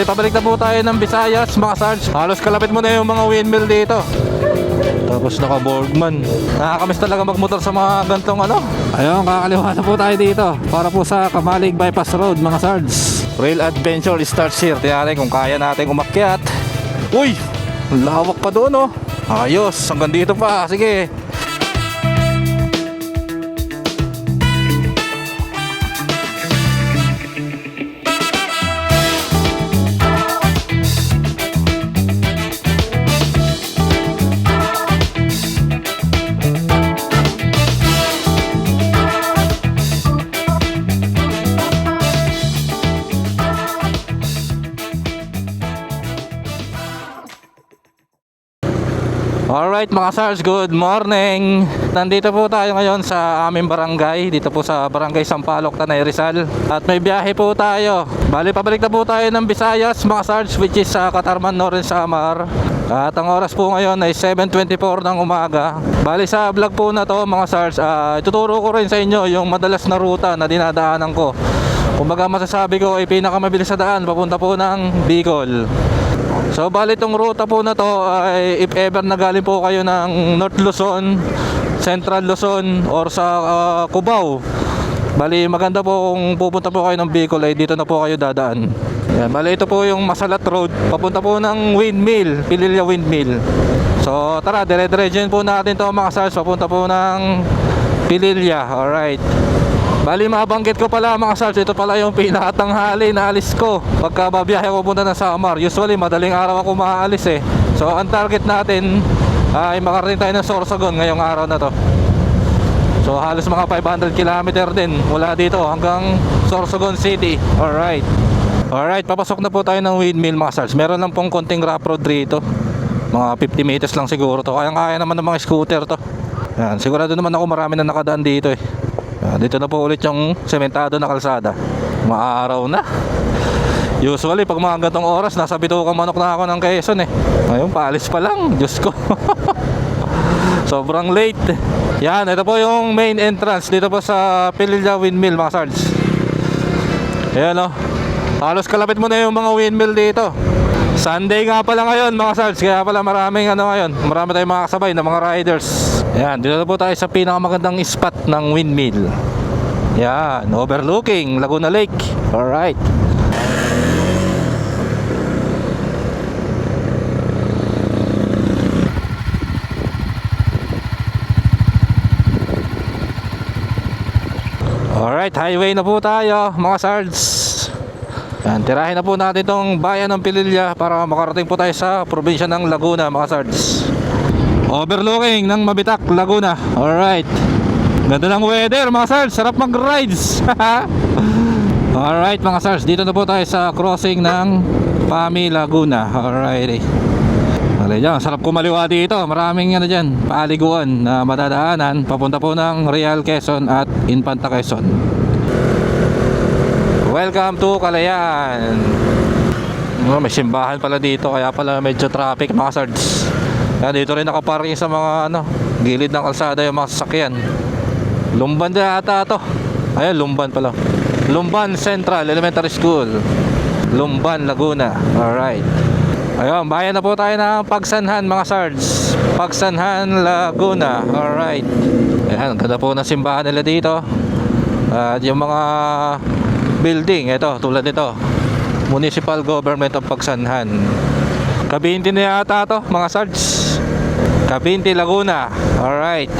pabalik na po tayo ng Visayas mga Sarge. Halos kalapit mo na yung mga windmill dito. Tapos naka Borgman. Nakakamiss talaga magmotor sa mga gantong ano. Ayun, kakaliwa na po tayo dito para po sa Kamalig Bypass Road mga Sarge. Real adventure starts here. Tingnan kung kaya natin umakyat. Uy! Lawak pa doon oh. Ayos, hanggang dito pa. Sige. Alright mga Sarge, good morning. Nandito po tayo ngayon sa aming barangay. Dito po sa barangay Sampaloc, Tanay Rizal. At may biyahe po tayo. Bali pabalik na po tayo ng Visayas mga Sarge, which is sa Katarman, Northern Samar. At ang oras po ngayon ay 7:24 ng umaga. Bali sa vlog po na to mga Sarge, ituturo ko rin sa inyo yung madalas na ruta na dinadaanan ko. Kumbaga masasabi ko ay pinakamabilis na daan papunta po ng Bicol. So bali itong ruta po na to ay if ever na galing po kayo ng North Luzon, Central Luzon or sa Cubao, bali maganda po kung pupunta po kayo ng Bicol ay dito na po kayo dadaan. Yan, bali ito po yung Masalat Road papunta po ng Windmill, Pililla Windmill. So tara, dire-diretso po natin to mga Sarge papunta po ng Pililla. Alright. Bali mabanggit ko pala mga Sarge, ito pala yung pinakatanghali na alis ko pagka babiyahe ko punta ng Samar. Usually madaling araw ako maaalis eh. So ang target natin ay makarating tayo ng Sorsogon ngayong araw na to. So halos mga 500 km din mula dito hanggang Sorsogon City. Alright. Alright, papasok na po tayo ng Windmill mga Sarge. Meron lang pong konting rough road dito. Mga 50 meters lang siguro to. Kaya naman ng mga scooter to. Yan, sigurado naman ako marami na nakadaan dito eh. Dito na po ulit yung sementado na kalsada. Maaraw na. Usually pag mga gantong oras nasa bitukang manok na ako ng Quezon eh. Ngayon paalis pa lang. Diyos ko. Sobrang late. Yan, ito po yung main entrance dito po sa Pililla Windmill mga Sarge. Ayan o. Halos kalapit mo na yung mga windmill dito. Sunday nga pala ngayon mga Sarge. Kaya pala maraming ano ngayon. Marami tayong mga kasabay na mga riders. Ayan, dito na po tayo sa pinakamagandang spot ng windmill. Yan, overlooking Laguna Lake. Alright. Alright, highway na po tayo mga Sarge. Yan, tirahin na po natin itong bayan ng Pililla para makarating po tayo sa probinsya ng Laguna mga Sarge. Overlooking ng Mabitak, Laguna. Alright. Ganda ng weather mga Sarge. Sarap mag-rides. Alright mga Sarge, dito na po tayo sa crossing ng Pami, Laguna. Alright. Sarap kumaliwa dito. Maraming ano dyan, paliguan na madadaanan papunta po ng Real Quezon at Infanta Quezon. Welcome to Kalayaan. May simbahan pala dito, kaya pala medyo traffic mga Sarge. Yan, dito rin nakaparking sa mga gilid ng kalsada yung mga sasakyan. Lumban na ata to. Ayan, Lumban pala. Lumban Central Elementary School, Lumban, Laguna. Alright. Ayun, bayan na po tayo ng Pagsanhan mga Sarge. Pagsanhan, Laguna. Alright. Ayan, ganda po ng simbahan nila dito. At yung mga building, ito, tulad nito, Municipal Government of Pagsanhan. Kabinti na yata to mga Sarge. Kabinti, Laguna. Alright.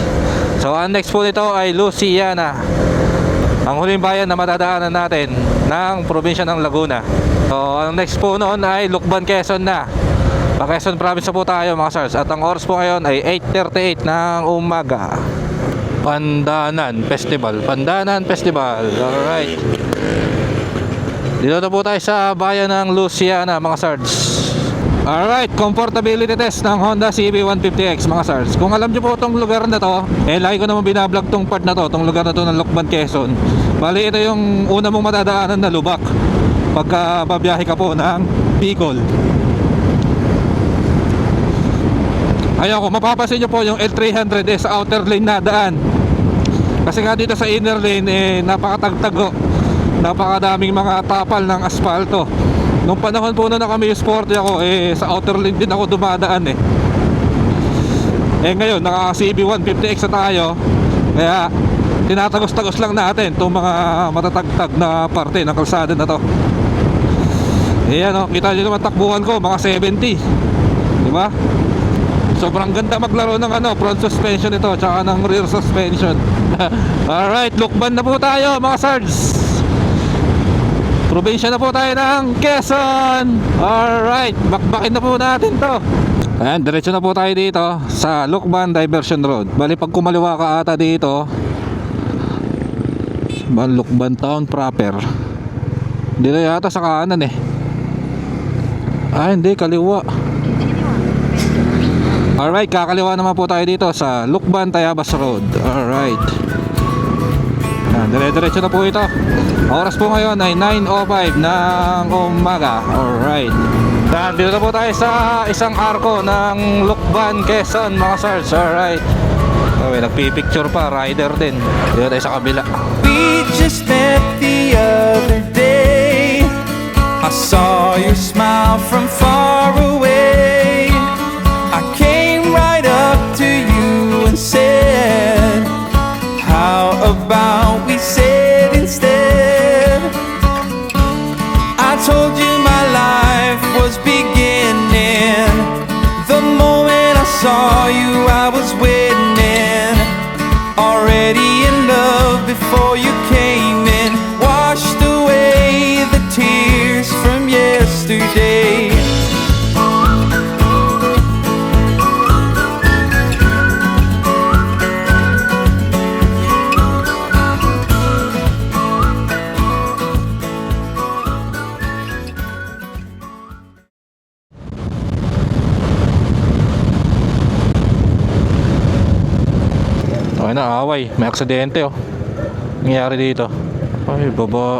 So ang next po nito ay Luciana, ang huling bayan na matadaanan natin ng probinsya ng Laguna. So ang next po noon ay Lucban, Quezon na. Quezon province po tayo mga Sarge. At ang oras po ngayon ay 8:38 ng umaga. Pandanan Festival. Pandanan Festival. Alright. Dito na po tayo sa bayan ng Luciana mga Sarge. Alright, comfortability test ng Honda CB150X mga Sarge. Kung alam nyo po itong lugar na to, lagi ko naman binablog tong part na to, itong lugar na to ng Lucban, Quezon. Bali ito yung una mong madadaanan na lubak pagka babiyahe ka po ng Bicol. Ayun ko, mapapansin nyo po yung L300 sa outer lane na daan. Kasi nga dito sa inner lane napakatagtag, napakadaming mga tapal ng asfalto. Nung panahon po na kami sporty ako, sa outer lane din ako dumadaan eh. Ngayon naka CB 150X na tayo. Kaya tinatagos-tagos lang natin itong mga matatagtag na parte ng kalsada na to. Ayan, kita nyo naman takbuhan ko, mga 70. Diba? Sobrang ganda maglaro ng front suspension ito, tsaka ng rear suspension. Alright, Lukban na po tayo mga sards. Probinsya na po tayo ng Quezon. Alright, bakbakin na po natin to. Ayan, diretso na po tayo dito sa Lukban Diversion Road. Bali pag kumaliwa ka ata dito, Lukban Town proper. Dito yata sa kanan eh. Hindi, kaliwa. Alright, kakaliwa naman po tayo dito sa Lukban Tayabas Road. Alright, dire-diretso na po ito. Oras po ngayon ay 9:05 ng umaga. Alright, dito na po tayo sa isang arko ng Lukban, Quezon mga sirs. Alright, nagpipicture pa, rider din. Dito tayo sa kabila. We just met the other day. I saw your smile from far away. I came right up to you and said, how about we sit instead? I told you my life was beginning. The moment I saw you I was winning. Already in love before you came in. Washed away the tears from yesterday. Okay na, away. May aksidente oh. Nangyari dito.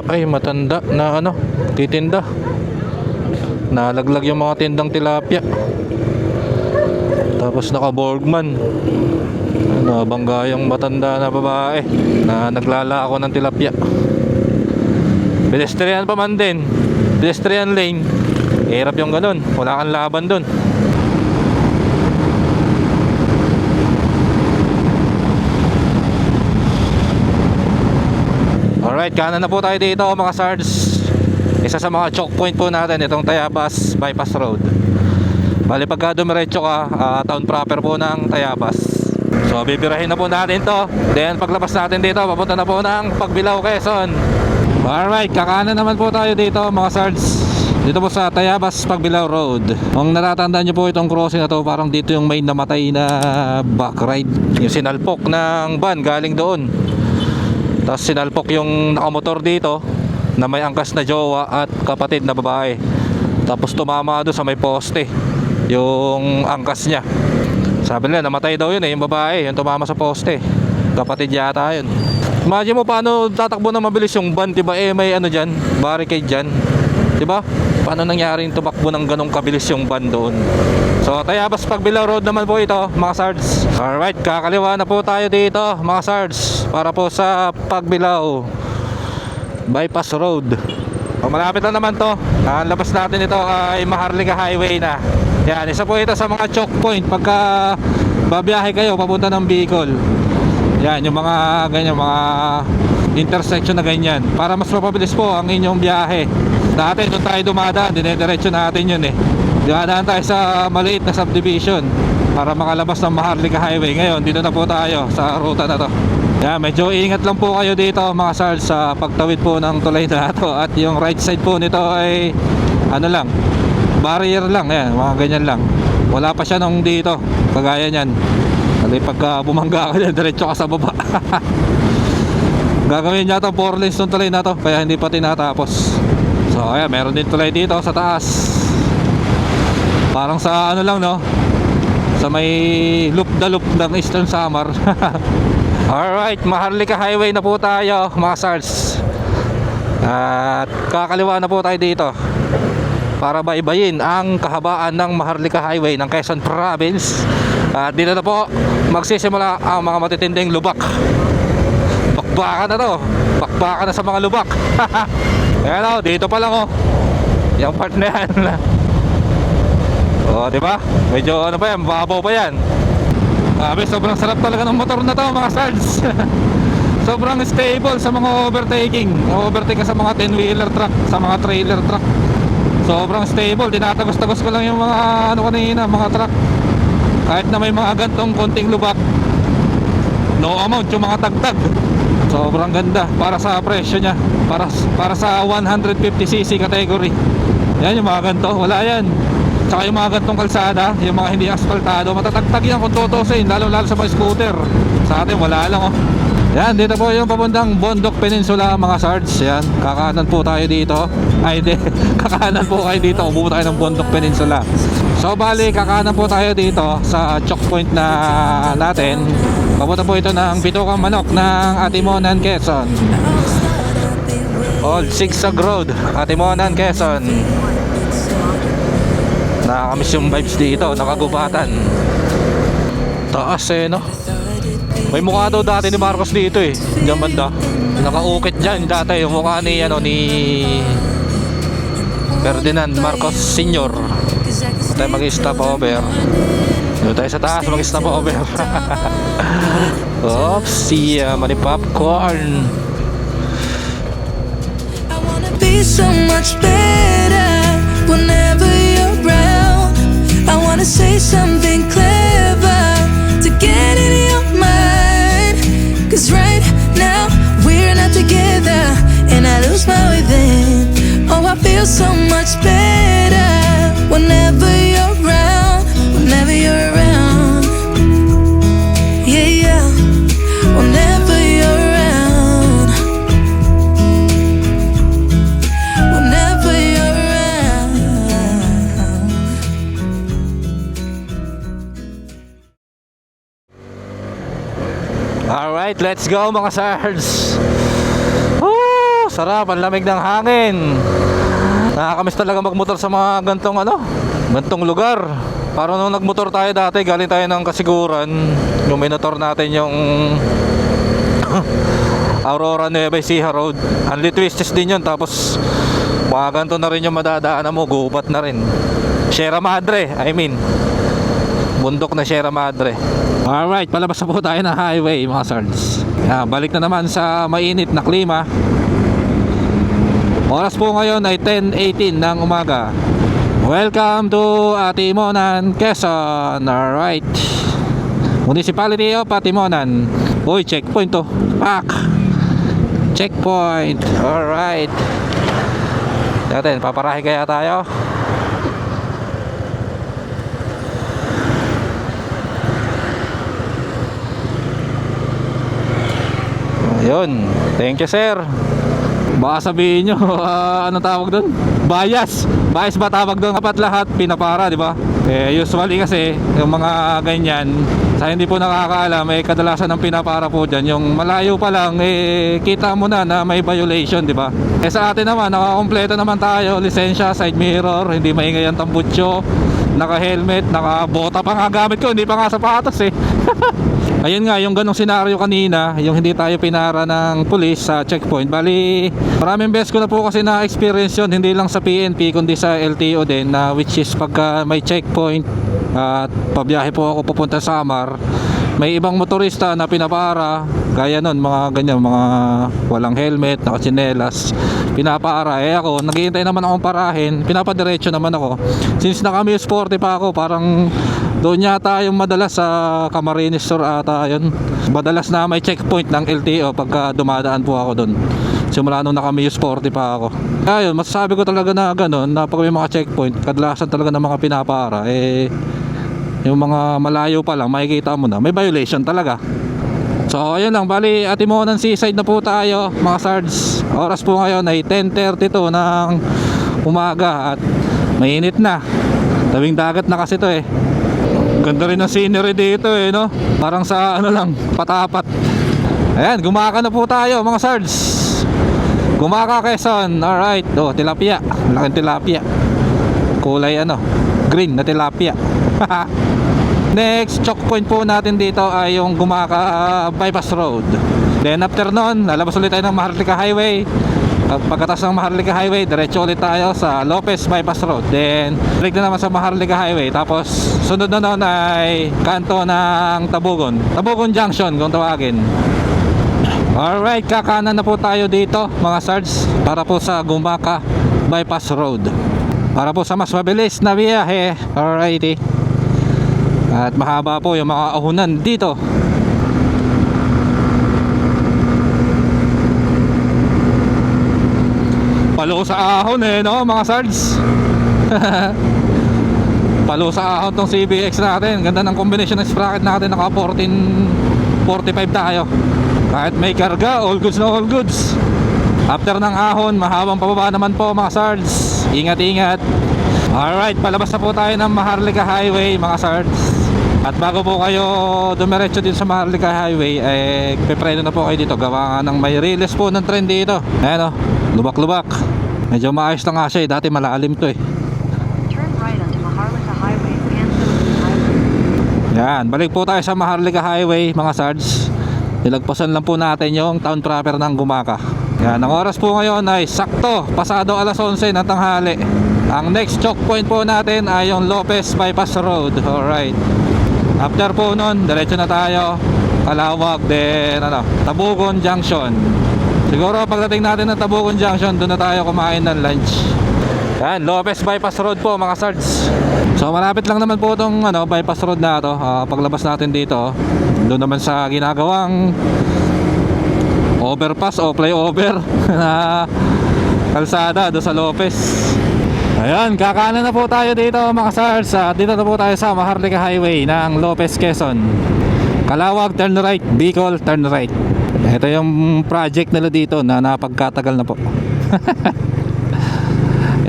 Ay, matanda na titinda. Nalaglag yung mga tindang tilapia. Tapos naka-Borgman. Nabangga yung matanda na babae na naglalako ng tilapia. Pedestrian pa man din. Pedestrian lane. Hirap yung ganun. Wala kang laban dun. Alright, kanan na po tayo dito mga sards. Isa sa mga choke point po natin itong Tayabas Bypass Road. Bali pagka dumiretso ka, town proper po ng Tayabas. So bibirahin na po natin to. Then paglabas natin dito, papunta na po ng Pagbilao, Quezon. Alright, kakanan naman po tayo dito mga sards. Dito po sa Tayabas Pagbilao Road. Kung natatandaan nyo po itong crossing na to, parang dito yung may namatay na backride. Yung sinalpok ng van galing doon. Tapos sinalpok yung nakamotor dito na may angkas na jowa at kapatid na babae. Tapos tumama doon sa may poste yung angkas niya. Sabi nila namatay daw yun yung babae, yung tumama sa poste. Kapatid yata yun. Imagine mo paano tatakbo na mabilis yung van, diba? May dyan, barricade dyan, diba? Paano nangyaring tumakbo ng ganong kabilis yung van doon? So Tayabas Pagbilao Road naman po ito mga sards. Alright, kakaliwa na po tayo dito mga sards para po sa Pagbilao Bypass Road. Malapit na naman to. Ang labas natin ito ay Maharlika Highway na. Yan, isa po ito sa mga choke point pagka babiyahe kayo papunta ng Bicol. Yan, yung mga ganyan, mga intersection na ganyan, para mas mapabilis po ang inyong biyahe. Dati doon tayo dumadaan, dinediretso natin yun Dumadaan tayo sa maliit na subdivision para makalabas ng Maharlika Highway. Ngayon, dito na po tayo sa ruta na to. Yan, medyo ingat lang po kayo dito mga sards sa pagtawid po ng tulay na to. At yung right side po nito ay lang, barrier lang, yan, mga ganyan lang. Wala pa siya nung dito, kagaya nyan. Kasi pagka bumangga ka dyan, diretso ka sa baba. Gagawin yata 4 lanes ng tulay na to, kaya hindi pa tinatapos. So ayan, meron din tulay dito sa taas. Parang sa lang sa may loop the loop ng Eastern Samar. Alright, Maharlika Highway na po tayo mga sards. At kakaliwa na po tayo dito para baybayin ang kahabaan ng Maharlika Highway ng Quezon Province. At dito na po magsisimula ang mga matitinding lubak. Bakbakan na to. Bakbakan na sa mga lubak. Ayan dito pa lang Yung part na yan. O, di ba? Medyo ano pa yan, mababaw pa yan. Sobrang sarap talaga ng motor na to mga sards. Sobrang stable sa mga overtaking. Overtake ka sa mga 10-wheeler truck, sa mga trailer truck. Sobrang stable. Tinatagos-tagos ko lang yung mga ano kanina, mga truck. Kahit na may mga gantong konting lubak, no amount yung mga tagtag. Sobrang ganda para sa presyo niya. Para sa 150cc category. Yan yung mga ganto, wala yan. Tsaka yung mga gantong kalsada, yung mga hindi asfaltado, matatagtag yan kung tutusin, lalo sa mga scooter. Sa atin wala lang oh. Yan, dito po yung papuntang Bondok Peninsula mga sards. Yan, kakanan po tayo dito. Ay hindi, kakanan po kayo dito, umupo tayo ng Bondok Peninsula. So bali, kakanan po tayo dito sa choke point na natin. Papunta po ito ng Bitukang Manok ng Atimonan, Quezon. Old Sigsag Road, Atimonan, Quezon. Nakakamiss yung vibes dito, nakagubatan. Taas eh no. May mukha daw dati ni Marcos dito eh. Diyan banda. Nakaukit dyan dati yung mukha ni Ferdinand Marcos Sr. Tayo mag-stop over. Doon tayo sa taas mag-stop over. Oops, mani popcorn. I wanna be so much better whenever you're around. I wanna say something clever to get in your mind. 'Cause right now we're not together and I lose my way then. Oh, I feel so much better whenever you're around. Whenever you're around. Yeah, yeah. Whenever you're around. Whenever you're around. Alright, let's go mga sards. Woo! Sarap, ang lamig ng hangin. Nakakamiss talaga magmotor sa mga gantong lugar. Para nung nagmotor tayo dati, galing tayo ng Kasiguran, yung minotor natin yung Aurora Nueva Ecija Road. Only twisties din yun, tapos mga ganito na rin yung madadaanan mo, gubat na rin. Sierra Madre, bundok na Sierra Madre. Alright, palabas na po tayo ng highway mga sards. Balik na naman sa mainit na klima. Oras po ngayon ay 10:18 ng umaga. Welcome to Atimonan, Quezon. Alright, Municipality of Atimonan. Uy, checkpoint to. Pak! Checkpoint. Alright, natin, paparahe kaya tayo. Ayun, thank you sir. Baka sabihin nyo, anong tawag doon? Bias ba tawag doon? Dapat lahat pinapara, di ba? Usually kasi, yung mga ganyan, sa hindi po nakakaalam, kadalasan ng pinapara po dyan, yung malayo pa lang, kita mo na may violation, di ba? Sa atin naman, nakakompleto naman tayo, lisensya, side mirror, hindi maingay ang tambutso, naka-helmet, naka-bota pa nga gamit ko, hindi pa nga sapatos eh. Ayun nga, yung ganong senaryo kanina, yung hindi tayo pinara ng pulis sa checkpoint. Bali, maraming beses ko na po kasi na-experience yun, hindi lang sa PNP kundi sa LTO din, which is pagka may checkpoint at pabiyahe po ako papunta sa Samar, may ibang motorista na pinapara, gaya nun, mga ganyan, mga walang helmet, nakatsinelas, pinapara. Ako, naghihintay naman akong parahin, pinapadiretso naman ako. Since naka-Mio Sporty pa ako, parang doon yata yung madalas sa Camarines Sur ata yun. Madalas na may checkpoint ng LTO pagka dumadaan po ako doon. Simula nung naka-Mio Sporty pa ako. Kaya yun, masasabi ko talaga na gano'n, na pag may mga checkpoint, kadalasan talaga ng mga pinapara, yung mga malayo pa lang, makikita mo na, may violation talaga. So ayun lang, bali Atimonan Seaside na po tayo mga sards. Oras po ngayon ay 10:32 ng umaga at mainit na. Tabing dagat na kasi to eh. Ganda rin ang scenery dito eh, no? Parang sa lang, patapat. Ayan, Gumaka na po tayo mga sards. Gumaka, Quezon. Alright, tilapia. Laking tilapia. Kulay green na tilapia. Next choke point po natin dito ay yung Gumaka Bypass Road. Then after nun, lalabas ulit tayo ng Maharlika Highway. At pagkatas ng Maharlika Highway, diretso ulit tayo sa Lopez Bypass Road. Then, balik na naman sa Maharlika Highway. Tapos, sunod na noon ay kanto ng Tabugon. Tabugon Junction kung tawagin. Alright, kakanan na po tayo dito mga sards para po sa Gumaka Bypass Road. Para po sa mas mabilis na biyahe. Alrighty. At mahaba po yung mga ahunan dito. Palo sa ahon no mga sards. Palo sa ahon tong CBX natin. Ganda ng combination ng sprocket natin. Naka 1445 tayo. Kahit may karga, all goods na all goods. After ng ahon, mahabang pababa naman po mga sards. Ingat-ingat. Alright, palabas na po tayo ng Maharlika Highway mga sards. At bago po kayo dumiretso din sa Maharlika Highway, pepreno na po kayo dito. Gawa nga ng may release po ng trend dito. Ayan lubak-lubak. Medyo maayos na nga siya dati malalim to Turn right onto Maharlika Highway and Philippine Highway. Yan, balik po tayo sa Maharlika Highway mga sards. Nilagpasan lang po natin yung town proper ng Gumaka. Yan, ang oras po ngayon ay sakto pasado alas 11 ng tanghali. Ang next choke point po natin ay yung Lopez Bypass Road. Alright. After po nun, diretso na tayo Kalawag, then Tabugon Junction. Siguro pagdating natin ng Tabugon Junction, doon na tayo kumain ng lunch. Yan, Lopez Bypass Road po mga sards. So malapit lang naman po itong bypass road na ito. Paglabas natin dito, doon naman sa ginagawang overpass o flyover na kalsada doon sa Lopez. Ayan, kakanan na po tayo dito mga sards. Dito na po tayo sa Maharlika Highway ng Lopez, Quezon. Kalawag, turn right. Bicol, turn right. Ito yung project nila dito na napagkatagal na po.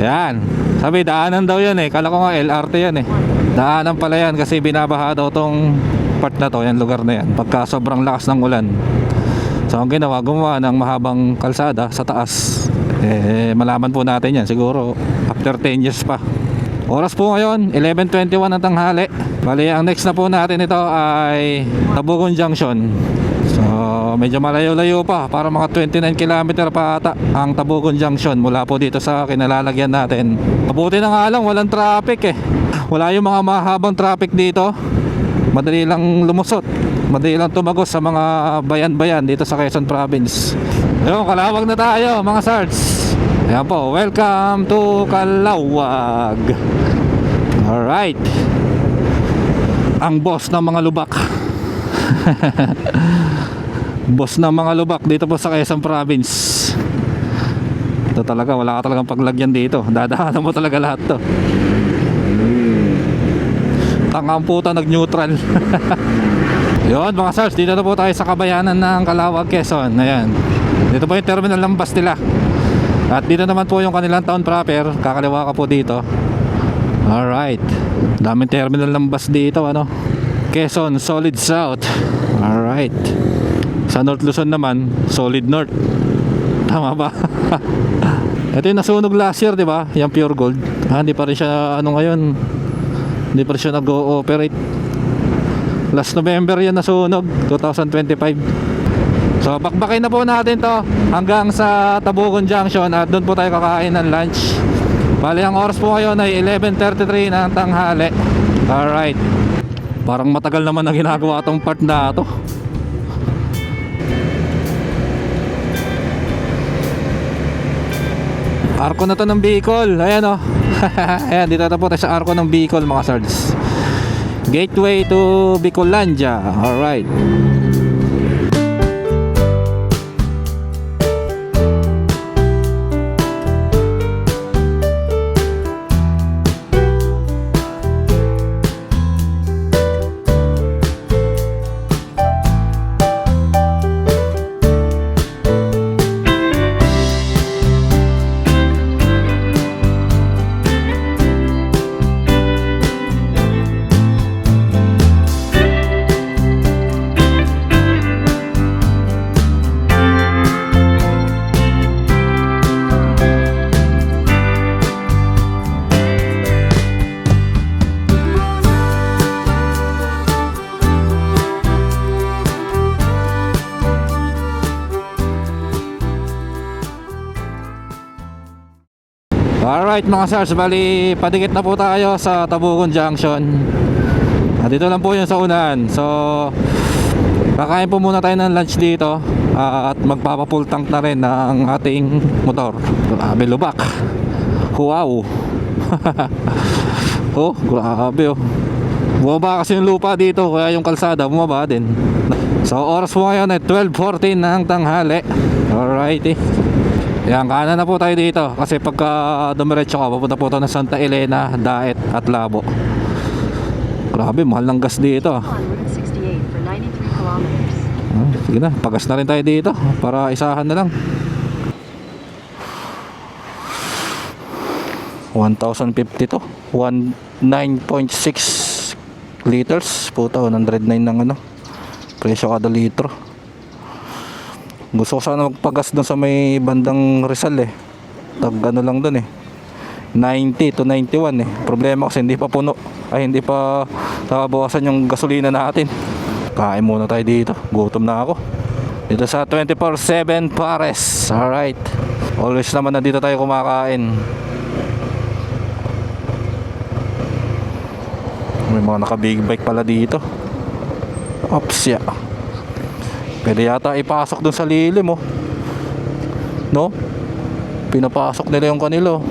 Yan. Sabi daanan daw yan Kala ko nga LRT yan Daanan pala yan kasi binabaha daw tong part na to, yan lugar na yan, pagka sobrang lakas ng ulan. So ang ginawa, gumawa ng mahabang kalsada sa taas. Malaman po natin yan siguro after 10 years pa. Oras po ngayon 11:21 ng tanghali. Bali ang next na po natin ito ay Tabugon Junction. So medyo malayo-layo pa, para mga 29 km pa ata ang Tabugon Junction mula po dito sa kinalalagyan natin. Mabuti na nga lang walang traffic Wala yung mga mahabang traffic dito. Madali lang lumusot, madali lang tumagos sa mga bayan-bayan dito sa Quezon Province. Ayun, Kalawag na tayo mga sards. Ayan po, welcome to Kalawag. Alright. Ang boss ng mga lubak. Boss ng mga lubak dito po sa Quezon Province. Ito talaga, wala ka talagang paglagyan dito. Dadaanan mo talaga lahat to. Tangang puta nag-neutral. Yun mga sards, dito na po tayo sa kabayanan ng Kalawag, Quezon. Ayan, dito po yung terminal ng bus nila. At dito naman po yung kanilang town proper. Kakaliwa ka po dito. Alright, daming terminal ng bus dito Quezon, Solid South. Alright. Sa North Luzon naman, Solid North. Tama ba? Ito yung nasunog last year, diba? Yung Pure Gold. Hindi pa rin siya ngayon. Hindi pa rin siya nag-ooperate. Last November yan nasunog, 2025. So bakbakin na po natin to hanggang sa Tabugon Junction. At doon po tayo kakain ng lunch. Bali ang oras po ngayon ay 11:33 ng tanghali. Alright. Parang matagal naman na ginagawa tong part na to. Arko na to ng Bicol. Ayan Ayan, dito na po tayo sa Arko ng Bicol mga sards. Gateway to Bicolandia. Alright. Alright mga sars, bali padikit na po tayo sa Tabugon Junction. Dito lang po yun sa unahan. So kakain po muna tayo ng lunch dito, at magpapapull tank na rin ng ating motor. Grabe lubak. Wow. Oh, grabe oh. Bumaba kasi yung lupa dito, kaya yung kalsada bumaba din. So oras po ngayon ay 12:14 ng tanghali. Alrighty. Yan, kanan na po tayo dito. Kasi pagka dumiretso ka, papunta po ito ng Santa Elena, Daet at Labo. Grabe, mahal ng gas dito. On Route 68 for 93 kilometers. Sige na, pagas na rin tayo dito para isahan na lang. 1,050 to 9.6 liters. Puta, 109 ng ano presyo kada litro. Gusto ko sana magpagas doon sa may bandang Rizal eh. Tag ano lang doon eh, 90 to 91 eh. Problema kasi hindi pa puno, ay hindi pa nabawasan yung gasolina natin. Kain muna tayo dito, gutom na ako. Dito sa 24/7 Pares. Alright, always naman na dito tayo kumakain. May mga naka big bike pala dito. Ops ya. Pwede yata ipasok dun sa lilim oh. No? Pinapasok nila yung kanilo.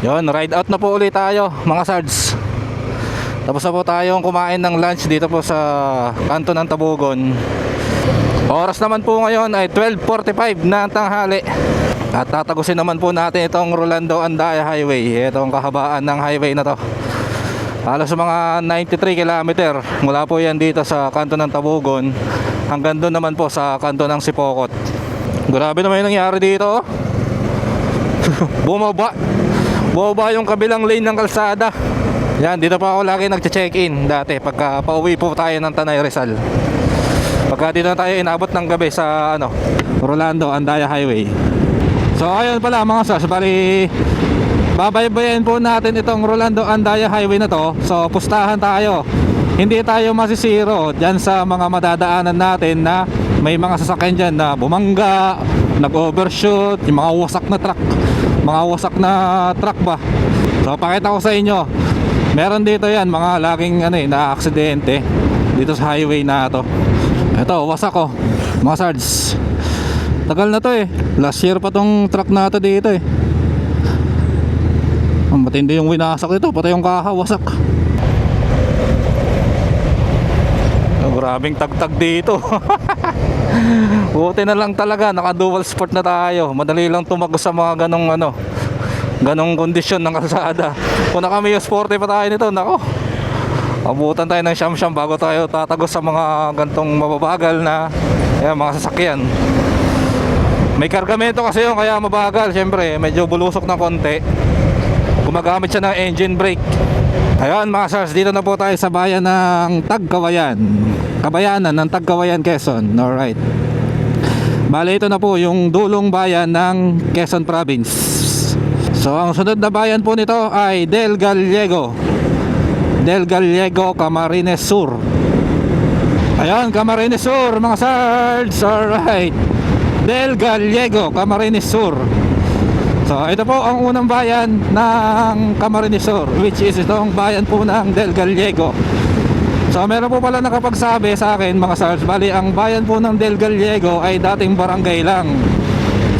Yon, ride out na po ulit tayo mga sards. Tapos na po tayong kumain ng lunch dito po sa kanto ng Tabugon. Oras naman po ngayon ay 12:45 na tanghali. At tatagusin naman po natin itong Rolando Andaya Highway. Itong kahabaan ng highway na to. Halos mga 93 kilometer mula po yan dito sa kanto ng Tabugon hanggang doon naman po sa kanto ng Sipokot. Grabe naman yung nangyari dito oh. Bumaba yung kabilang lane ng kalsada. Yan, dito pa ako lagi nagche-check-in dati pagka pauwi po tayo ng Tanay Rizal. Pagka dito na tayo inabot ng gabi sa ano, Rolando Andaya Highway. So ayun pala mga sas, bali babaybayin po natin itong Rolando Andaya Highway na to. So pustahan tayo. Hindi tayo masisiro dyan sa mga madadaanan natin na may mga sasakyan dyan na bumangga, nag-overshoot, yung mga wasak na truck. Mga wasak na truck ba. So pakita ko sa inyo, meron dito yan mga laging ano, na-aksidente dito sa highway na to. Ito, wasak oh mga sards. Tagal na to eh. Last year pa tong truck na to dito eh. Ang matindi yung winasak dito, pati yung kaha wasak. Oh, grabing tagtag dito. Buti na lang talaga, naka dual sport na tayo. Madali lang tumagos sa mga ganong ano, ganong kondisyon ng kalsada. Kung naka Mio Sporty pa tayo nito, nako, abutan tayo ng siyam-siyam bago tayo tatagos sa mga gantong mababagal na mga sasakyan. May kargamento kasi yun kaya mabagal. Siyempre medyo bulusok na konti, gumagamit siya ng engine brake. Ayun mga sars, dito na po tayo sa bayan ng Tagkawayan, kabayanan ng Tagkawayan, Quezon. Alright, bale ito na po yung dulong bayan ng Quezon Province. So ang sunod na bayan po nito ay Del Gallego, Camarines Sur. Ayun, Camarines Sur mga sars. Alright, Del Gallego, Camarines Sur. So ito po ang unang bayan ng Camarines Sur, which is itong bayan po ng Del Gallego. So meron po pala nakapagsabi sa akin mga sars, bali ang bayan po ng Del Gallego ay dating barangay lang.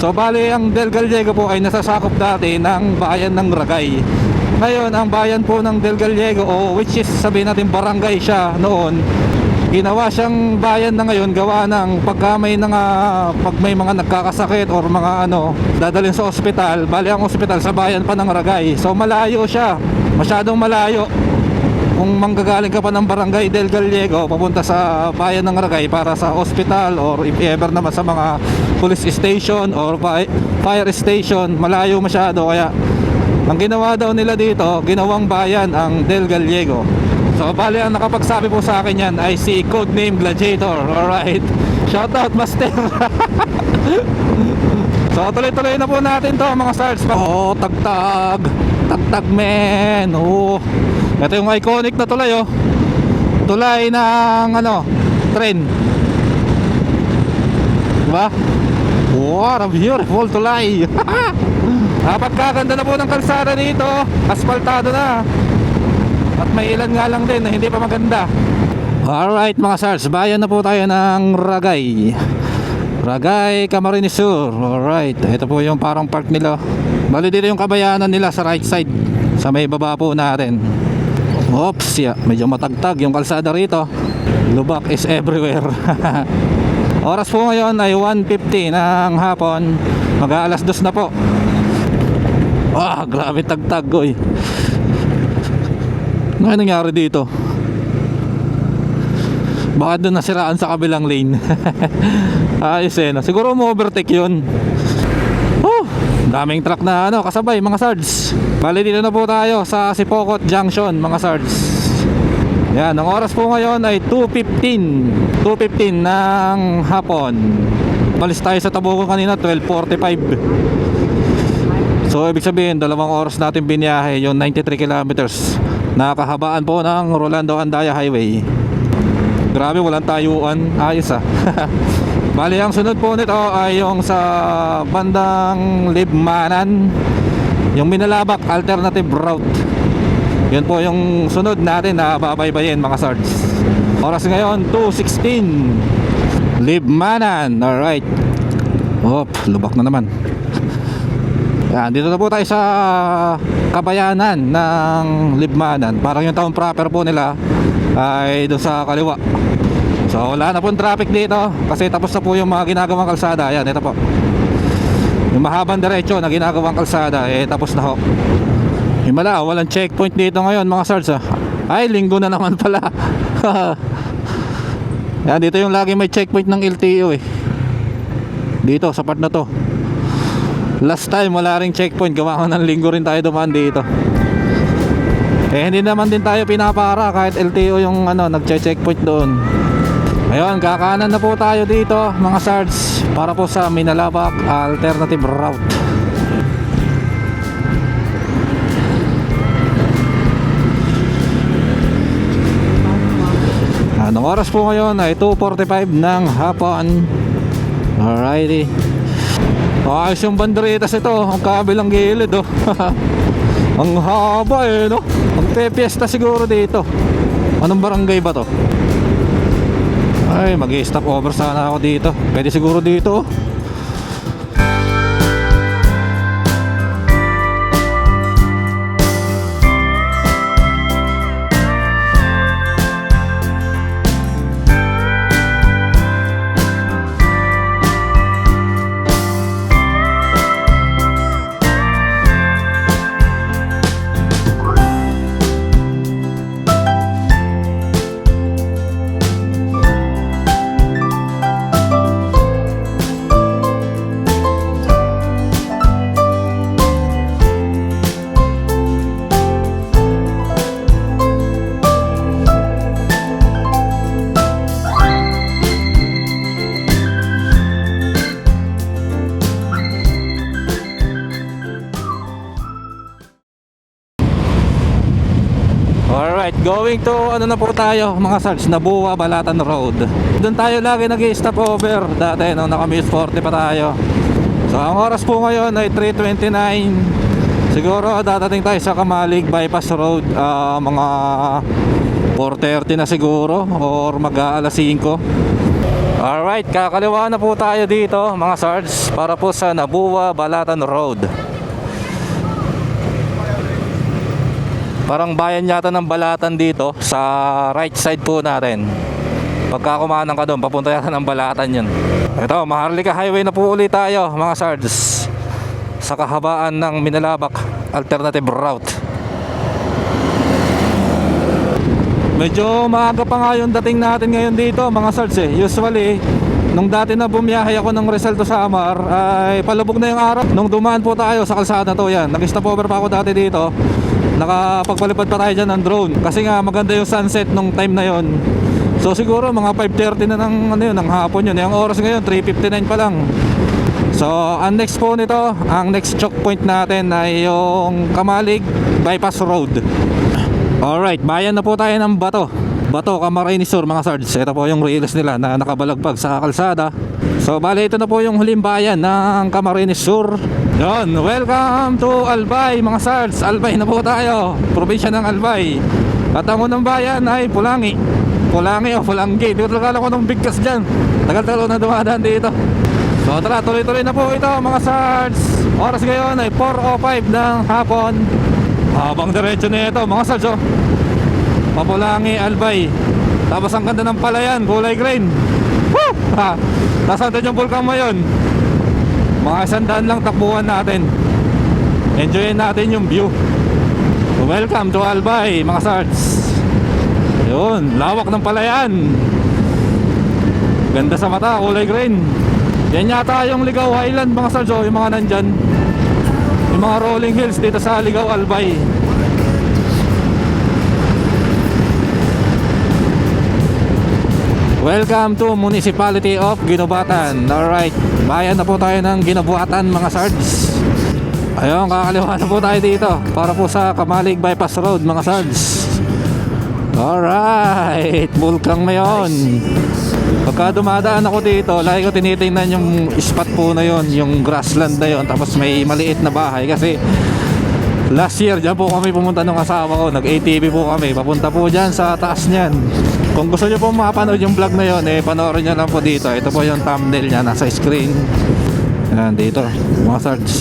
So bali ang Del Gallego po ay nasasakop dati ng bayan ng Ragay. Ngayon ang bayan po ng Del Gallego, which is sabihin natin barangay siya noon, ginawa siyang bayan na ngayon gawa ng pag may mga nagkakasakit or mga ano dadalhin sa ospital. Bali ang ospital sa bayan pa ng Ragay, so malayo siya, masyadong malayo. Kung manggagaling ka pa ng barangay Del Gallego papunta sa bayan ng Ragay para sa ospital or if ever naman sa mga police station or fire station, malayo masyado. Kaya ang ginawa daw nila dito, ginawang bayan ang Del Gallego. So bali ang nakapagsabi po sa akin yan ay si Codename Gladiator. Alright, shoutout master. So tuloy-tuloy na po natin to mga stars. Oh, tagtag men. Oh, ito yung iconic na tulay oh. Tulay ng ano, tren, diba? What a beautiful tulay. Pagkaganda na po ng kalsada dito, asfaltado na. At may ilan nga lang din na hindi pa maganda. Alright mga sars, bayan na po tayo ng Ragay. Ragay, Camarines Sur. Alright, ito po yung parang park nila. Bali dito yung kabayanan nila sa right side, sa may baba po natin. Oops, yeah, medyo matagtag yung kalsada rito. Lubak is everywhere. Oras po ngayon ay 1:50 ng hapon. Mag-aalas 2 na po. Grabe tagtag, oy. Ano nangyari dito? Baka doon nasiraan sa kabilang lane. Ayos eh, no? Siguro mo overtake yun. Daming truck na kasabay mga sards. Bali dito na po tayo sa Sipocot Junction mga sards. Yan, ang oras po ngayon ay 2:15 ng hapon. Malis tayo sa Tabuco kanina 12:45. So ibig sabihin 2 oras natin biniyahe yung 93 kilometers na kahabaan po ng Rolando Andaya Highway. Grabe, walang tayuan. Ayos ah. Bali ang sunod po nito ay yung sa bandang Libmanan, yung Minalabak alternative route. Yun po yung sunod natin na babaybayin mga sards. Oras ngayon 2:16 Libmanan. Alright. Lubak na naman. Yan, dito na po tayo sa kabayanan ng Libmanan. Parang yung town proper po nila ay doon sa kaliwa. So wala na pong traffic dito kasi tapos na po yung mga ginagawang kalsada. Ayan, ito po yung mahabang diretso na ginagawang kalsada, tapos na ho. Himala, walang checkpoint dito ngayon mga sards Ay, linggo na naman pala. Yan, dito yung lagi may checkpoint ng LTO dito sa part na to. Last time wala ring checkpoint, gawa ko ng linggo rin tayo dumaan dito. Hindi naman din tayo pinapara kahit LTO yung nagche-checkpoint doon. Ayun, kakanan na po tayo dito mga sards para po sa Minalabak alternative route. Anong oras po ngayon ay 2:45 ng hapon. Alrighty. Ayos yung banderitas ito, ang kabilang gilid Ang haba no? Ang pepiesta siguro dito. Anong barangay ba to? Ay, mag-i-stop over sana ako dito. Pwede siguro dito Alright, going to na po tayo mga sards, Nabuwa, Balatan Road. Doon tayo lagi nag-i-stop over dati nung naka-Muse 40 pa tayo. So ang oras po ngayon ay 3:29. Siguro dadating tayo sa Kamalig Bypass Road mga 4:30 na siguro or mag-aalas 5. Alright, kakaliwa na po tayo dito mga sards para po sa Nabuwa, Balatan Road. Parang bayan yata ng Balatan dito sa right side po natin. Pagka kumanan ka doon, papunta yata ng Balatan yun. Ito, Maharlika Highway na po ulit tayo mga sards sa kahabaan ng Minalabak alternative route. Medyo maaga pa nga yung dating natin ngayon dito mga sards Usually, nung dati na bumiyahe ako ng Rizal to Samar ay palubog na yung araw. Nung dumaan po tayo sa kalsada to, yan, nag-stop over pa ako dati dito. Nakapagpalipad pa tayo dyan ng drone kasi nga maganda yung sunset nung time na yon. So siguro mga 5:30 na ng hapon yun. Yung oras ngayon 3:59 pa lang. So ang next po nito, ang next choke point natin ay yung Kamalig Bypass Road. Alright, bayan na po tayo ng Bato, Camarines Sur mga sards. Ito po yung rails nila na nakabalagpag sa kalsada. So bali ito na po yung huling bayan ng Camarines Sur. Yun, welcome to Albay mga sards. Albay na po tayo, probinsya ng Albay. At ang unang bayan ay Pulangi. Pulangi o Pulanggi, di ko talaga ko nung bigkas dyan. Tagal-tagal na dumadaan dito. So tara, tuloy-tuloy na po ito mga sards. Oras ngayon ay 4:05 ng hapon. Habang diretso na ito mga sards, oh. Papulangi, Albay. Tapos ang ganda ng palayan, kulay green. Woo! Ha! Nasaan din yung Bulkang Mayon? Mga 100 lang takbuhan natin. Enjoyin natin yung view. Welcome to Albay mga sards. Yun, lawak ng palayan. Ganda sa mata, kulay green. Yan yata yung Ligaw Highland mga sards, oh, yung mga nandyan. Yung mga rolling hills dito sa Ligaw Albay. Welcome to Municipality of Ginubatan. Alright, bayan na po tayo ng Ginubatan mga sards. Ayun, kakaliwa na po tayo dito para po sa Kamalig Bypass Road mga sards. Alright, Bulkang Mayon. Pagka dumadaan ako dito, lagi ko tinitingnan yung spot po na yon, yung grassland na yon. Tapos may maliit na bahay kasi last year dyan po kami pumunta ng asawa ko. Nag-ATV po kami, papunta po dyan sa taas nyan. Kung gusto nyo po mapanood yung vlog na yon, panoorin nyo lang po dito. Ito po yung thumbnail nya, nasa screen. Yan, dito, mga sards.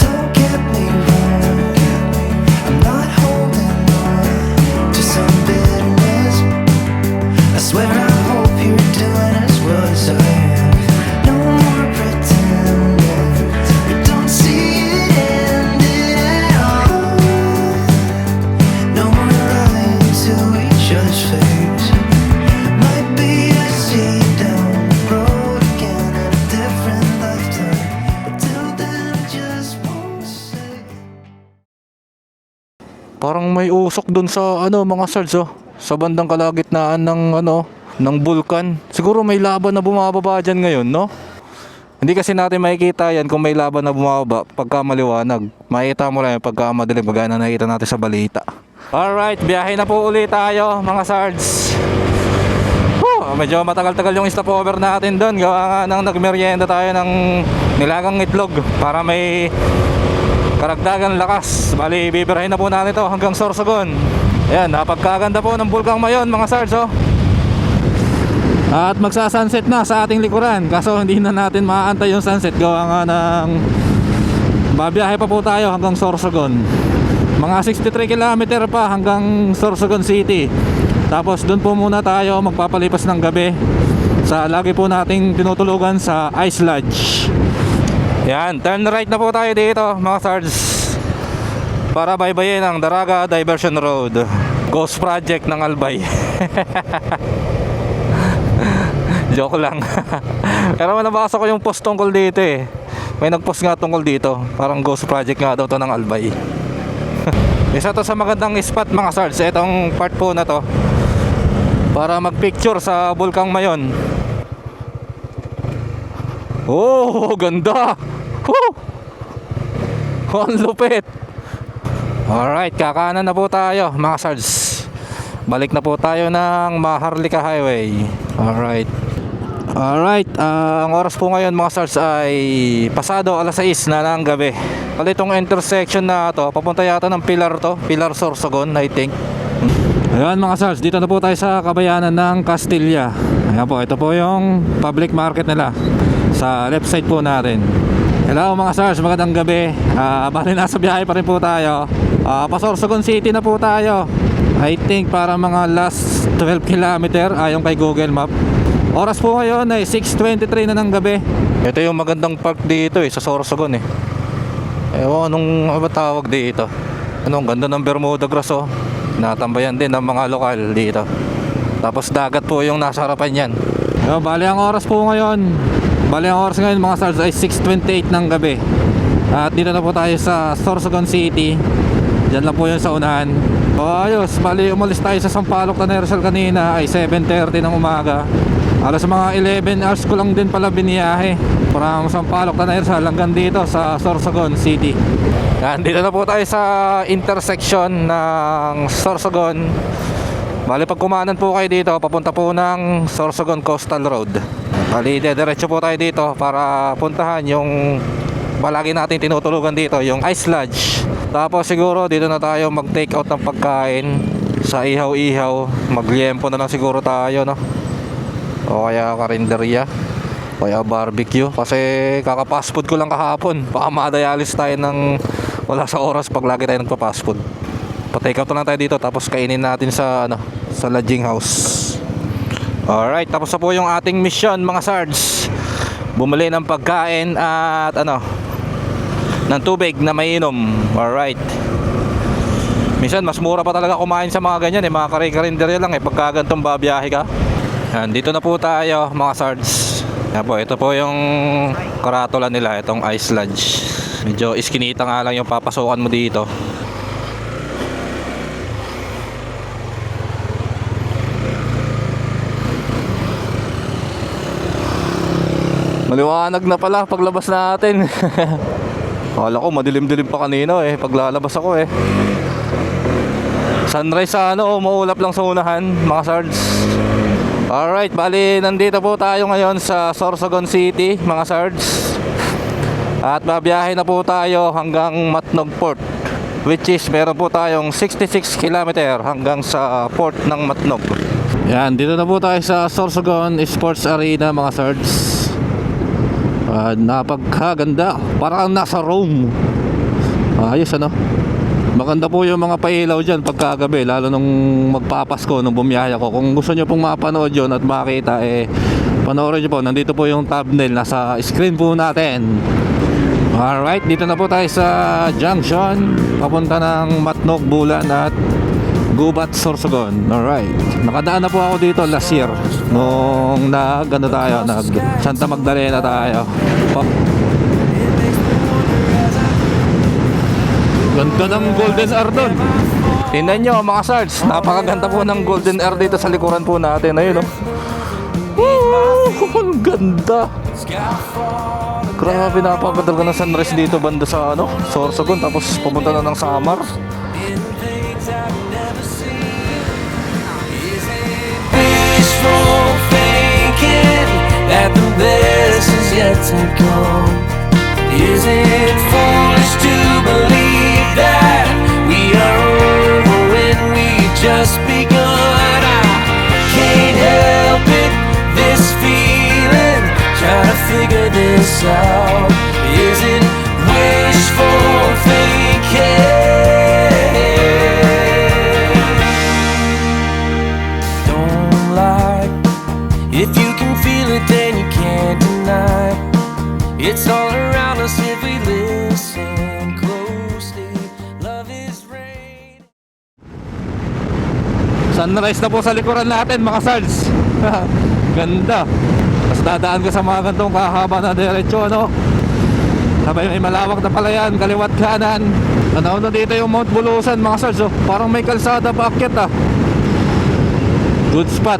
Don't get me wrong, I'm not holding on to some bitterness. I swear I hope you're doing as well as I am. No more pretending we don't see it ending at all. No more lying to each other's face. Might be a seat down the road again in a different lifetime, but till then I just won't say. Parang may usok dun sa mga sards, oh. Sa bandang kalagitnaan ng bulkan. Siguro may laban na bumababa dyan ngayon, no? Hindi kasi natin makikita yan kung may laban na bumababa pagka maliwanag. Makikita mo lang yung pagka madilim, pagka na nakikita natin sa balita. Alright, biyahe na po ulit tayo mga sards. Medyo matagal-tagal yung stopover natin doon. Gawa nga nang nagmerienda tayo ng nilagang itlog para may karagdagan lakas. Bali, bibirahin na po natin ito hanggang Sorsogon. Ayan, napagkaganda po ng Bulkang Mayon mga sards, oh. At magsa-sunset na sa ating likuran. Kaso hindi na natin maaantay yung sunset. Gawa nga ng babiyahe pa po tayo hanggang Sorsogon. Mga 63 km pa hanggang Sorsogon City. Tapos doon po muna tayo magpapalipas ng gabi sa lagi po nating tinutulugan sa Ice Lodge. Yan, turn right na po tayo dito mga sards, para baybayin ang Daraga Diversion Road, Ghost Project ng Albay. Joke lang. Pero nabasa ko yung post tungkol dito eh. May nagpost nga tungkol dito, parang Ghost Project nga daw to ng Albay. Isa to sa magandang spot mga sards, itong part po na to, para magpicture sa Bulkang Mayon. Oh, ganda. Woo! Ang lupit. Alright, kakanan na po tayo mga sards. Balik na po tayo ng Maharlika Highway. Alright, ang oras po ngayon mga sards ay pasado alas 6 na ng gabi. Pala itong intersection na to, papunta yata ng Pilar Sorsogon, I think. Ayan mga sards, dito na po tayo sa kabayanan ng Castilla. Ayan po, ito po yung public market nila sa left side po natin. Hello mga sards, magandang gabi. Bali nasa biyahe pa rin po tayo. Pa Sorsogon City na po tayo. I think para mga last 12 km ayon kay Google Map. Oras po ngayon ay 6:23 na ng gabi. Ito yung magandang park dito sa Sorsogon eh. Ewan, anong tawag dito? Ang ganda ng Bermuda Grass, oh. Natambayan din ng mga lokal dito. Tapos dagat po yung nasa harapan yan. Bali ang oras ngayon mga sards ay 6:28 ng gabi. At dito na po tayo sa Sorsogon City. Diyan lang po yun sa unahan. Ayos, bali umalis tayo sa Sampaloc Tanay Rizal kanina ay 7:30 ng umaga. Alas mga 11 hours ko lang din pala biniyahe from Sampaloc, Tanay Rizal hanggang dito sa Sorsogon City. Yan, dito na po tayo sa intersection ng Sorsogon. Bali pag kumanan po kayo dito, papunta po ng Sorsogon Coastal Road. Bali diretso po tayo dito para puntahan yung palagi natin tinutulugan dito, yung Ice Lodge. Tapos siguro dito na tayo mag take out ng pagkain sa ihaw-ihaw. Magliempo na lang siguro tayo, no? O kaya karinderya, o kaya barbecue. Kasi kaka-fast food ko lang kahapon. Baka madayalis tayo ng wala sa oras pag lagi tayo nagpa-fast food. Pa-take out na lang tayo dito, tapos kainin natin sa sa lodging house. Alright, tapos na po yung ating mission mga sards. Bumili ng pagkain at ng tubig na mainom. Alright. Minsan mas mura pa talaga kumain sa mga ganyan mga kare-karinderya lang pagka ganitong babiyahe ka. Yan, dito na po tayo mga sards. Yan po, ito po yung karatula nila, itong Ice Lodge. Medyo iskinita nga lang yung papasukan mo dito. Maliwanag na pala paglabas natin. Akala ko madilim-dilim pa kanina paglalabas ako Sunrise sa maulap lang sa unahan mga sards. Alright, bali nandito po tayo ngayon sa Sorsogon City mga sards. At babiyahe na po tayo hanggang Matnog Port, which is meron po tayong 66 km hanggang sa port ng Matnog. Yan, dito na po tayo sa Sorsogon Sports Arena mga sards. Napagkaganda, parang nasa Rome. Ayos maganda po yung mga pailaw dyan pagkagabi, lalo nung magpapasko nung bumiyahe ako. Kung gusto nyo pong mapanood yun at makita panoorin nyo po, nandito po yung thumbnail, nasa screen po natin. Alright, dito na po tayo sa junction papunta ng Matnog, Bulan at Gubat, Sorsogon. Alright, nakadaan na po ako dito last year nung nag Santa Magdalena tayo. Ganda ng Golden R doon. Tingnan nyo mga sards, napakaganda po ng Golden R dito sa likuran po natin. Ayun ang ganda. Grabe, napakaganda ng sunrise dito banda sa Sorsogon, tapos pumunta na ng Samar. Wishful thinking that the best is yet to come. Is it foolish to believe that we are over when we just begun? I can't help it, this feeling, trying to figure this out. Is it wishful thinking? Don't lie, if you can feel it then you can't deny. It's all around us if we listen closely. Love is rain. Sunrise na po sa likuran natin mga sards. Ganda. Tapos dadaan ka sa mga gantong kahaba na diretso sabay may malawak na palayan, kaliwat kanan. Tanaw na dito yung Mount Bulusan mga sards parang may kalsada paakyat Good spot.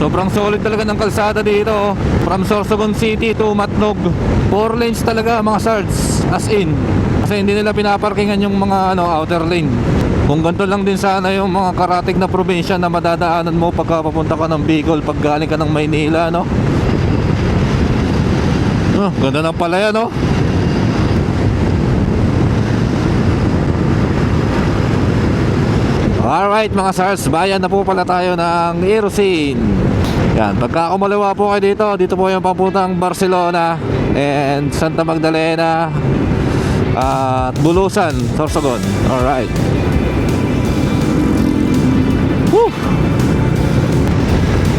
Sobrang solid talaga ng kalsada dito from Sorsogon City to Matnog. 4 lanes talaga mga sards, as in. Kasi hindi nila pinaparkingan yung mga outer lane. Kung ganito lang din sana yung mga karatig na probinsya na madadaanan mo pagka papunta ka ng Bicol, pag galing ka ng Maynila ganda ng palaya Alright mga sards, bayan na po pala tayo ng Irusin. Yan, pagka kumaliwa po kayo dito po yung papuntang Barcelona and Santa Magdalena at Bulusan, Sorsogon. Alright. Woo!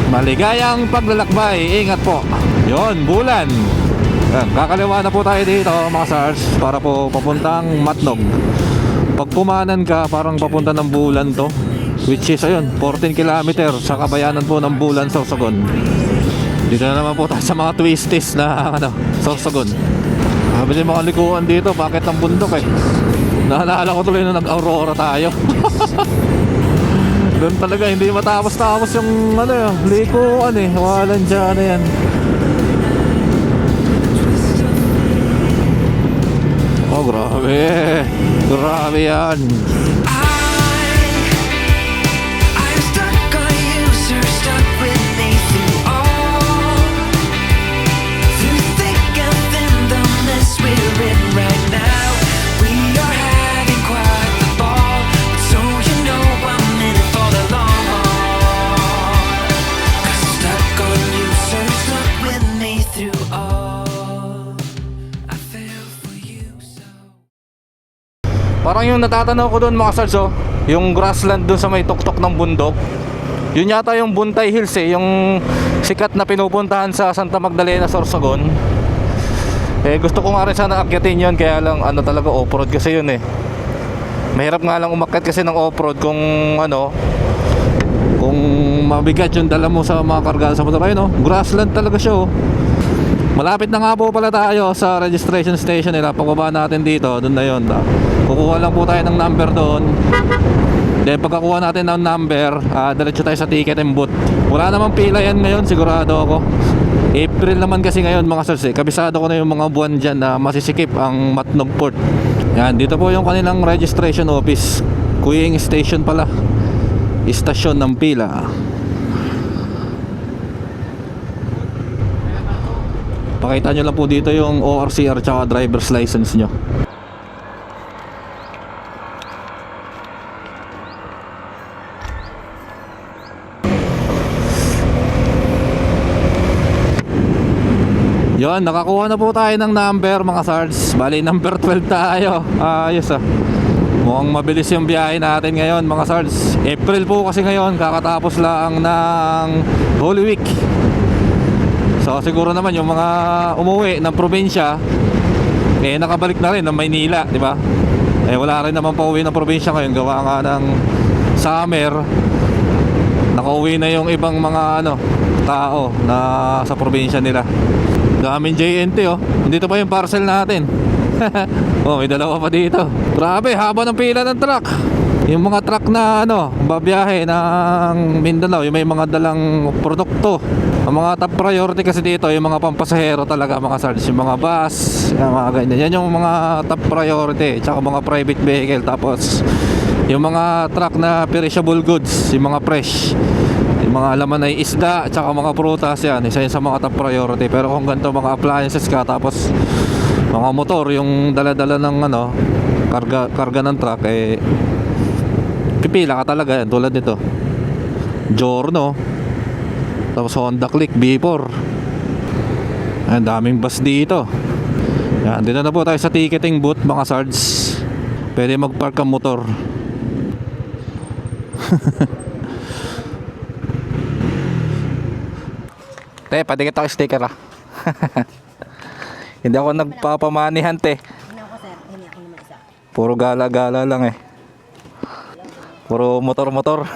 Maligayang paglalakbay, ingat po. Yon, Bulan. Yan, kakaliwa na po tayo dito mga stars para po papuntang Matnog. Pag pumanan ka, parang papunta ng Bulan to, which is ayun, 14 km sa kabayanan po ng Bulan, Sorsogon. Dito na naman po tayo sa mga twisties na Sorsogon. Sabi niyo mga likuan dito, bakit ng bundok Naalala ko tuloy na nag-Aurora tayo. Doon talaga, hindi matapos-tapos yung ano yun, likuan eh. Walang dyan na yan. Oh, grabe. Grabe yan. I'm stuck on you, sir, stuck with me through all. Through thick and thin, the mess we're in right now. We are having quite the ball, so you know I'm in it for the long haul. 'Cause stuck on you, sir, stuck with me through all. I fell for you so. Parang yung natatanaw ko doon mga sards, oh, yung grassland doon sa may tuktok ng bundok. Yun yata yung Buntay Hills eh, yung sikat na pinupuntahan sa Santa Magdalena, Sorsogon. Eh gusto ko nga rin sana akyatin yun, kaya lang ano talaga off-road kasi yun eh. Mahirap nga lang umakyat kasi ng off-road kung ano, kung mabigat yung dala mo sa mga kargaan sa motor. Ayun, oh, grassland talaga siya, oh. Malapit na nga po pala tayo sa registration station nila. Pagbaba natin dito, doon na yun. Kukuha lang po tayo ng number doon. Then pagkakuha natin ng number, diretso tayo sa ticket and booth. Wala namang pila yan ngayon, sigurado ako. April naman kasi ngayon mga sir, kabisado ko na yung mga buwan dyan na masisikip ang Matnog Port. Yan, dito po yung kanilang registration office. Kuying station pala. Istasyon ng pila. Pakita nyo lang po dito yung ORCR tsaka driver's license nyo. Yon, nakakuha na po tayo ng number mga sards. Bali number 12 tayo. Ayos ah. Mukhang mabilis yung biyahe natin ngayon mga sards. April po kasi ngayon, kakatapos lang ng Holy Week. So siguro naman yung mga umuwi ng probinsya eh nakabalik na rin ng Maynila, di ba? Eh wala rin naman pauwi ng probinsya ngayon, gawa nga ng summer. Nakauwi na yung ibang mga ano tao na sa probinsya nila. Daming JNT oh. Dito pa yung parcel natin. Oh, may dalawa pa dito. Grabe, haba ng pila ng truck. Yung mga truck na ano, babiyahe ng Mindanao, yung may mga dalang produkto. Ang mga top priority kasi dito, yung mga pampasahero talaga mga sards. Yung mga bus, yung mga ganyan. Yan yung mga top priority. Tsaka mga private vehicle. Tapos yung mga truck na perishable goods, yung mga fresh, yung mga laman ay isda, tsaka mga prutas, yan isa yun sa mga top priority. Pero kung ganito mga appliances ka, tapos mga motor, yung dala-dala ng ano, karga ng truck, eh pipila ka talaga yan. Tulad nito Giorno, tapos Honda Click B4. Ang daming bus dito. Yan, dito na po tayo sa ticketing booth mga sards. Pwede mag-park ang motor. Te, padikit ako sticker ah. Hindi ako nagpapamanihan te. Puro gala-gala lang eh. Puro motor-motor.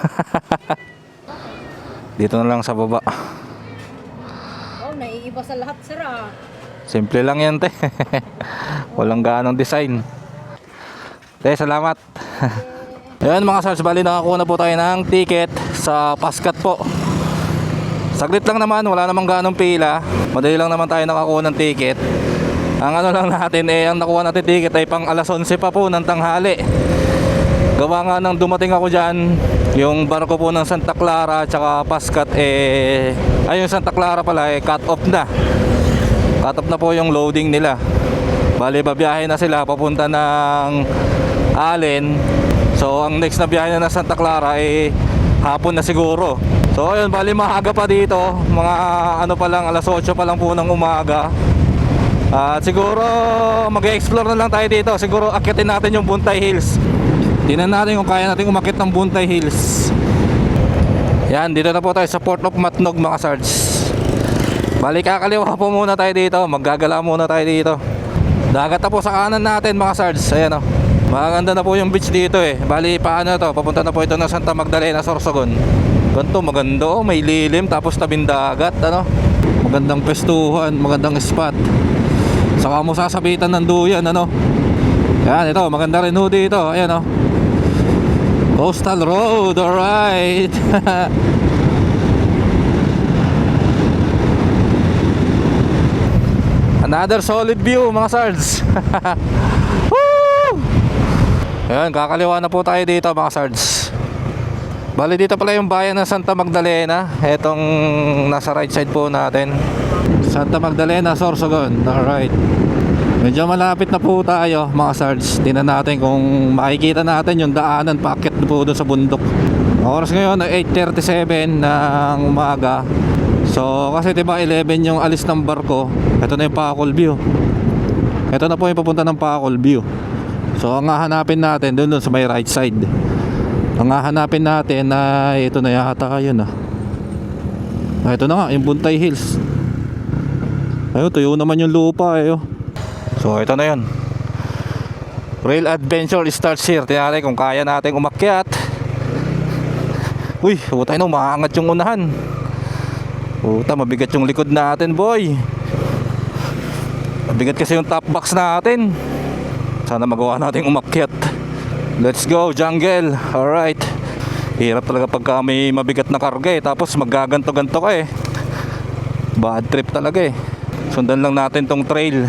Dito na lang sa baba. Oh, naiiba sa lahat, sir ah. Simple lang yan te. Walang gaanong design. Te, salamat. Ayan mga sars, bali nakakuha na po tayo ng ticket sa Pascat po. Saglit lang naman, wala namang ganong pila. Madali lang naman tayo nakakuha ng ticket. Ang ano lang natin eh, ang nakuha natin ticket ay pang alas 11 pa po ng tanghali. Gawa nga nang dumating ako dyan, yung barko po ng Santa Clara tsaka Pascat eh, ay yung Santa Clara pala eh, cut off na. Cut off na po yung loading nila. Bali babiyahe na sila papunta ng Allen. So ang next na biyahe na ng Santa Clara eh hapon na siguro. So ayun, bali maaga pa dito, mga ano pa lang, alas 8 pa lang po ng umaga. At siguro mag-explore na lang tayo dito. Siguro akyatin natin yung Buntay Hills. Tingnan natin kung kaya natin umakyat ng Buntay Hills. Yan, dito na po tayo sa Port of Matnog mga sards. Bali kakaliwa po muna tayo dito, maggagala muna tayo dito. Dagat na po sa kanan natin mga sards. Ayan o, maganda na po yung beach dito eh. Bali paano to, papunta na po ito ng Santa Magdalena, Sorsogon. Ganto, maganda oh, may lilim tapos tabing dagat, ano. Magandang pestuhan, magandang spot. Saka mo sasabitan ng duyan, ano. Yan, ito, maganda rin ho dito. Ayan oh. Coastal Road, alright. Another solid view mga sards. Woo! Ayan, kakaliwa na po tayo dito mga sards. Bali dito pala yung bayan ng Santa Magdalena. Etong nasa right side po natin, Santa Magdalena, Sorsogon. Alright. Medyo malapit na po tayo mga sards. Tingnan natin kung makikita natin yung daanan paakyat po doon sa bundok. Oras ngayon ay 8:37 ng umaga. So kasi diba 11 yung alis ng barko. Ito na yung Pacol View. Ito na po yung papunta ng Pacol View. So ang hahanapin natin doon sa may right side. Ang hahanapin natin na ito na yata yun ito na nga yung Buntay Hills. Ayun, tuyo naman yung lupa eh. So ito na yun. Rail adventure starts here. Tingnan natin kung kaya natin umakyat. Uy, tayo na, umaangat yung unahan. Puta, mabigat yung likod natin, boy. Mabigat kasi yung top box natin. Sana magawa natin umakyat. Let's go, jungle. Alright. Hirap talaga pagka may mabigat na karga eh. Tapos maggaganto-ganto ka eh. Bad trip talaga eh. Sundan lang natin tong trail.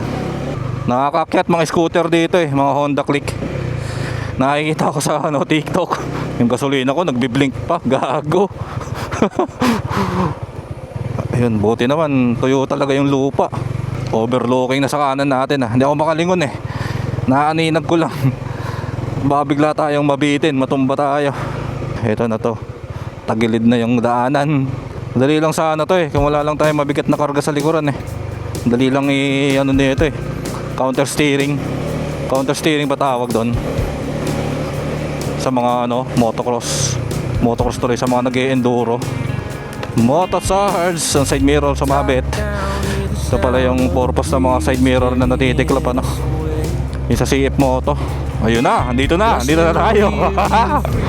Nakakakyat mga scooter dito eh, mga Honda Click. Nakikita ko sa TikTok. Yung gasolina ko nagbi-blink pa, gago. Ayun, buti naman tuyo talaga yung lupa. Overlooking na sa kanan natin Hindi ako makalingon eh. Naaninag ko lang. Baka bigla tayong mabitin, matumba tayo. Ito na to. Tagilid na yung daanan. Dali lang sana to eh, kung wala lang tayong mabigat na karga sa likuran eh. Dali lang nito eh. Counter steering. Counter steering ba tawag doon? Sa mga motocross. Motocross tuloy sa mga nag-e-enduro. Motosards, ang side mirror sumabit. Ito pala yung purpose ng mga side mirror na natitiklop yung sa CF Moto. Ayun na, andito na tayo.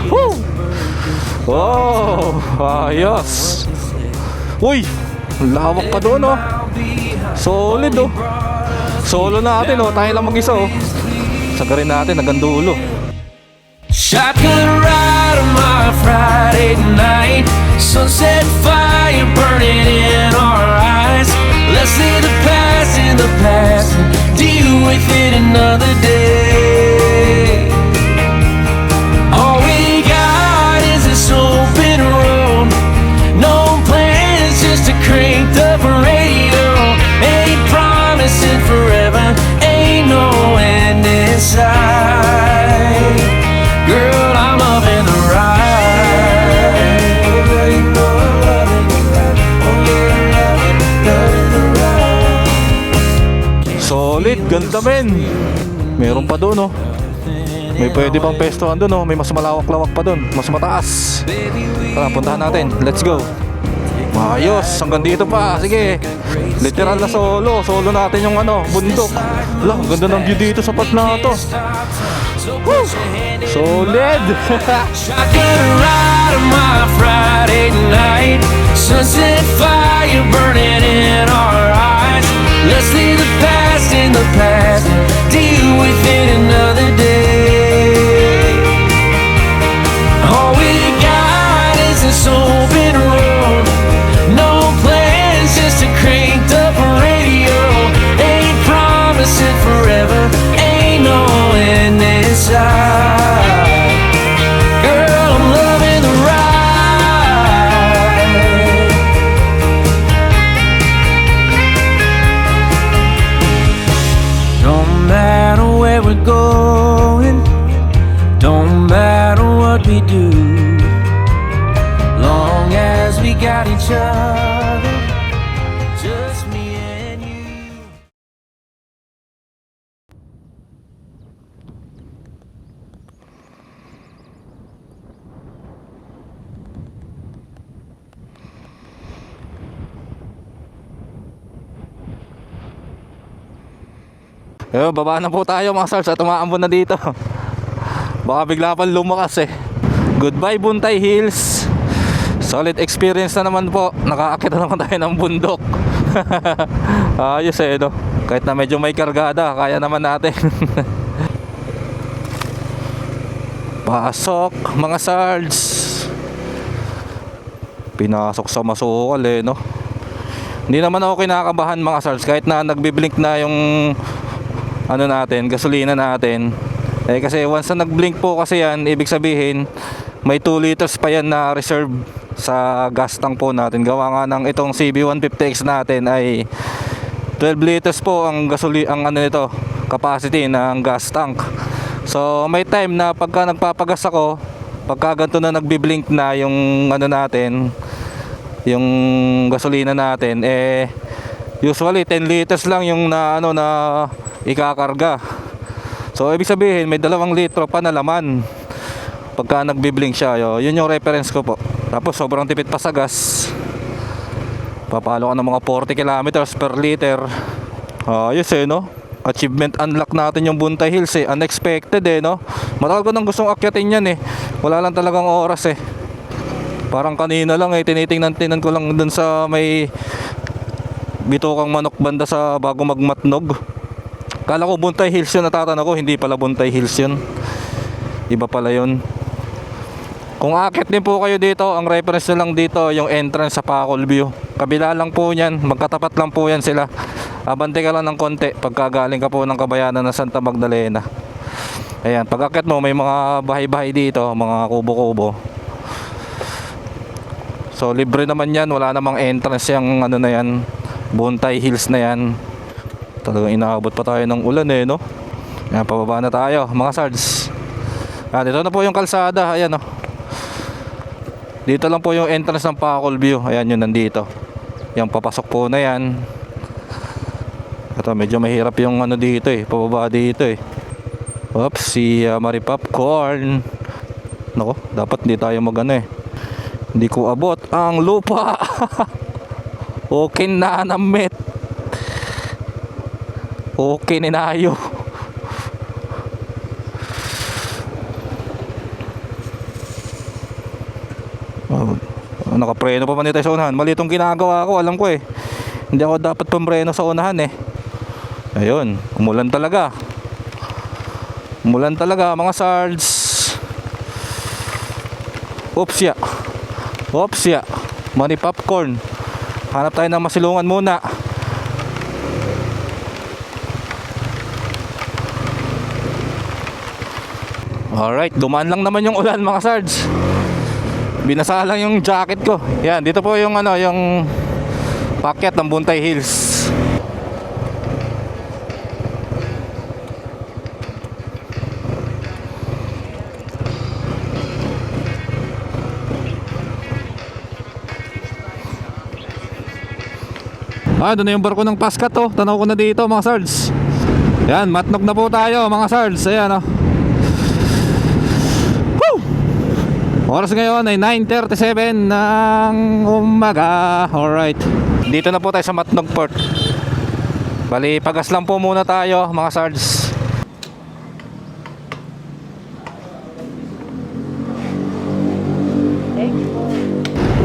Woo! Oh, ayos. Uy, lawak pa doon solid Solo natin tayo lang mag-isa Sagarin natin hanggang dulo. Shotgun ride on my Friday night, sunset fire burning in our eyes. Let's leave the past in the past and deal with it another day. All we got is this open road, no plans, just a cranked up radio. Ain't promising forever, ain't no end in sight. Girl, I'm loving the ride. You know I'm loving the ride. Oh yeah, loving the ride. Solid, ganda men. Meron pa doon May pwede pang pestohan doon May mas malawak-lawak pa doon, mas mataas. Tara, puntahan natin. Let's go. Ayos, hanggang dito pa. Sige. Literal na solo. Solo natin yung bundok. Ang ganda ng view dito sa part na to. Woo! Solid. Shotgun ride on my Friday night, sunset fire burning in our eyes. Let's leave the past in the past, deal with it another day. All we got is this open road, no plans, just a cranked up radio. Ain't promising forever, ain't no end in sight. Girl, I'm loving the ride. Don't matter where we're going, don't matter what we do, long as we got each other, just me and you. Ayun, baba na po tayo mga sars at umaambon na dito. Baka bigla pang lumakas Goodbye Buntay Hills. Solid experience na naman po. Nakaakyat na naman tayo ng bundok. Ayos Kahit na medyo may kargada, kaya naman natin. Pasok mga sards. Pinasok sa masukal eh, no? Hindi naman ako kinakabahan mga sards kahit na nagbi-blink na yung ano natin, gasolina natin. Eh kasi once na nag-blink po kasi yan, ibig sabihin may 2 liters pa yan na reserve sa gas tank po natin. Gawa nga ng itong CB150X natin ay 12 liters po ang ang ano nito, capacity ng gas tank. So may time na pagka nagpapagas ako, pagka ganito na nagbi-blink na yung ano natin, yung gasolina natin, eh usually 10 liters lang yung na ano na ikakarga. So ibig sabihin may 2 litro pa na laman pagka nagbi-blink siya. Yun yung reference ko po. Tapos sobrang tipid pa sa gas. Papalo ka ng mga 40 kilometers per liter. Ayos eh, no? Achievement unlock natin yung Buntay Hills eh. Unexpected eh, no? Matagal ko nang gustong akyatin yan eh. Wala lang talagang oras eh. Parang kanina lang eh, tinitingnan ko lang dun sa may Bitokang Manok banda sa bago magmatnog. Kala ko Buntay Hills yun, natatanda ko, hindi pala Buntay Hills yun. Iba pala yun. Kung aakyat din po kayo dito, ang reference na lang dito yung entrance sa Pacol View. Kabila lang po yan, magkatapat lang po yan sila. Abante ka lang ng konti pagka galing ka po ng Kabayanan na Santa Magdalena. Ayan, pag aakyat mo may mga bahay-bahay dito, mga kubo-kubo. So libre naman yan, wala namang entrance yung ano na yan, Buntay Hills na yan. Talagang inaabot pa tayo ng ulan eh, no? Ayan, pababa na tayo mga sards. Dito na po yung kalsada, ayan no. Dito lang po yung entrance ng Pacol View. Ayan yun, nandito. Yung papasok po na yan. Ito medyo mahirap yung ano dito eh, pababa dito eh. Oops, si Marie Popcorn. Nako, dapat hindi tayo magano eh. Hindi ko abot ang lupa. Okay na namit. Okay ninayo. Nakapreno pa man dito sa unahan. Mali itong ginagawa ko, alam ko eh. Hindi ako dapat pumreno sa unahan eh. Ayun, umulan talaga. Umulan talaga mga sards. Oops ya. Oops ya. Money Popcorn. Hanap tayo ng masilungan muna. Alright, dumaan lang naman yung ulan mga sards. Binasa lang yung jacket ko. Yan, dito po yung ano, yung packet ng Buntay Hills. Doon na yung barko ng Pascat oh. Tanaw ko na dito mga sards. Yan, matnog na po tayo mga sards. Ayan oh. Oras ngayon ay 9:37 ng umaga. Alright. Dito na po tayo sa Matnog Port. Bali, pagas lang po muna tayo mga sards.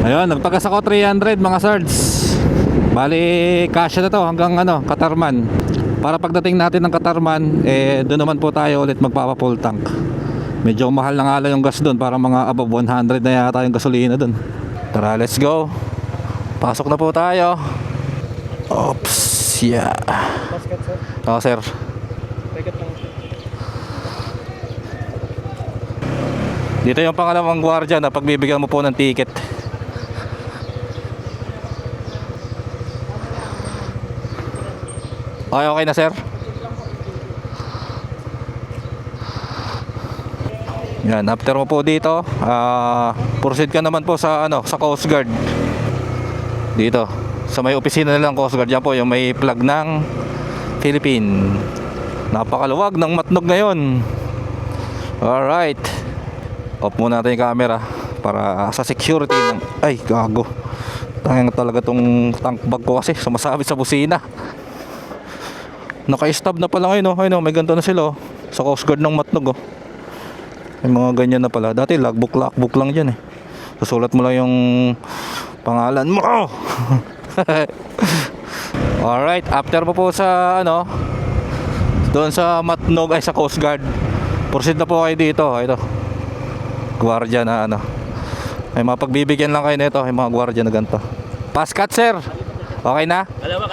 Ayun, nagpagas ako 300 mga sards. Bali, kasya na to hanggang ano, Katarman. Para pagdating natin ng Katarman, doon naman po tayo ulit magpapa-full tank. Medyo mahal na nga lang yung gas doon, para mga above 100 na yata yung gasolina doon. Tara, let's go. Pasok na po tayo. Oops, yeah. Oo, sir. Dito yung pangalawang gwardiya na pagbibigyan mo po ng ticket. Okay na sir? Yan, after mo po dito, proceed ka naman po sa ano, sa Coast Guard. Dito, sa may opisina nilang Coast Guard, yan po yung may flag ng Philippine. Napakaluwag ng Matnog ngayon. Alright. Off muna natin yung camera para sa security ng... Ay, gago. Tanging talaga tong tank bag ko kasi sumasabit sa busina. Naka-stab na pala ngayon, oh. Ayun, oh, may ganito na sila, oh. Sa Coast Guard ng Matnog, oh. May mga ganyan na pala. Dati logbook lang dyan eh. Susulat mo lang yung pangalan mo. Alright, after mo po sa ano, doon sa Matnog ay sa Coast Guard, proceed na po kayo dito. Ito, gwardiya na ano. May mga pagbibigyan lang kayo nito, yung mga gwardiya na ganito. Paskat sir. Okay na? Kaliwa.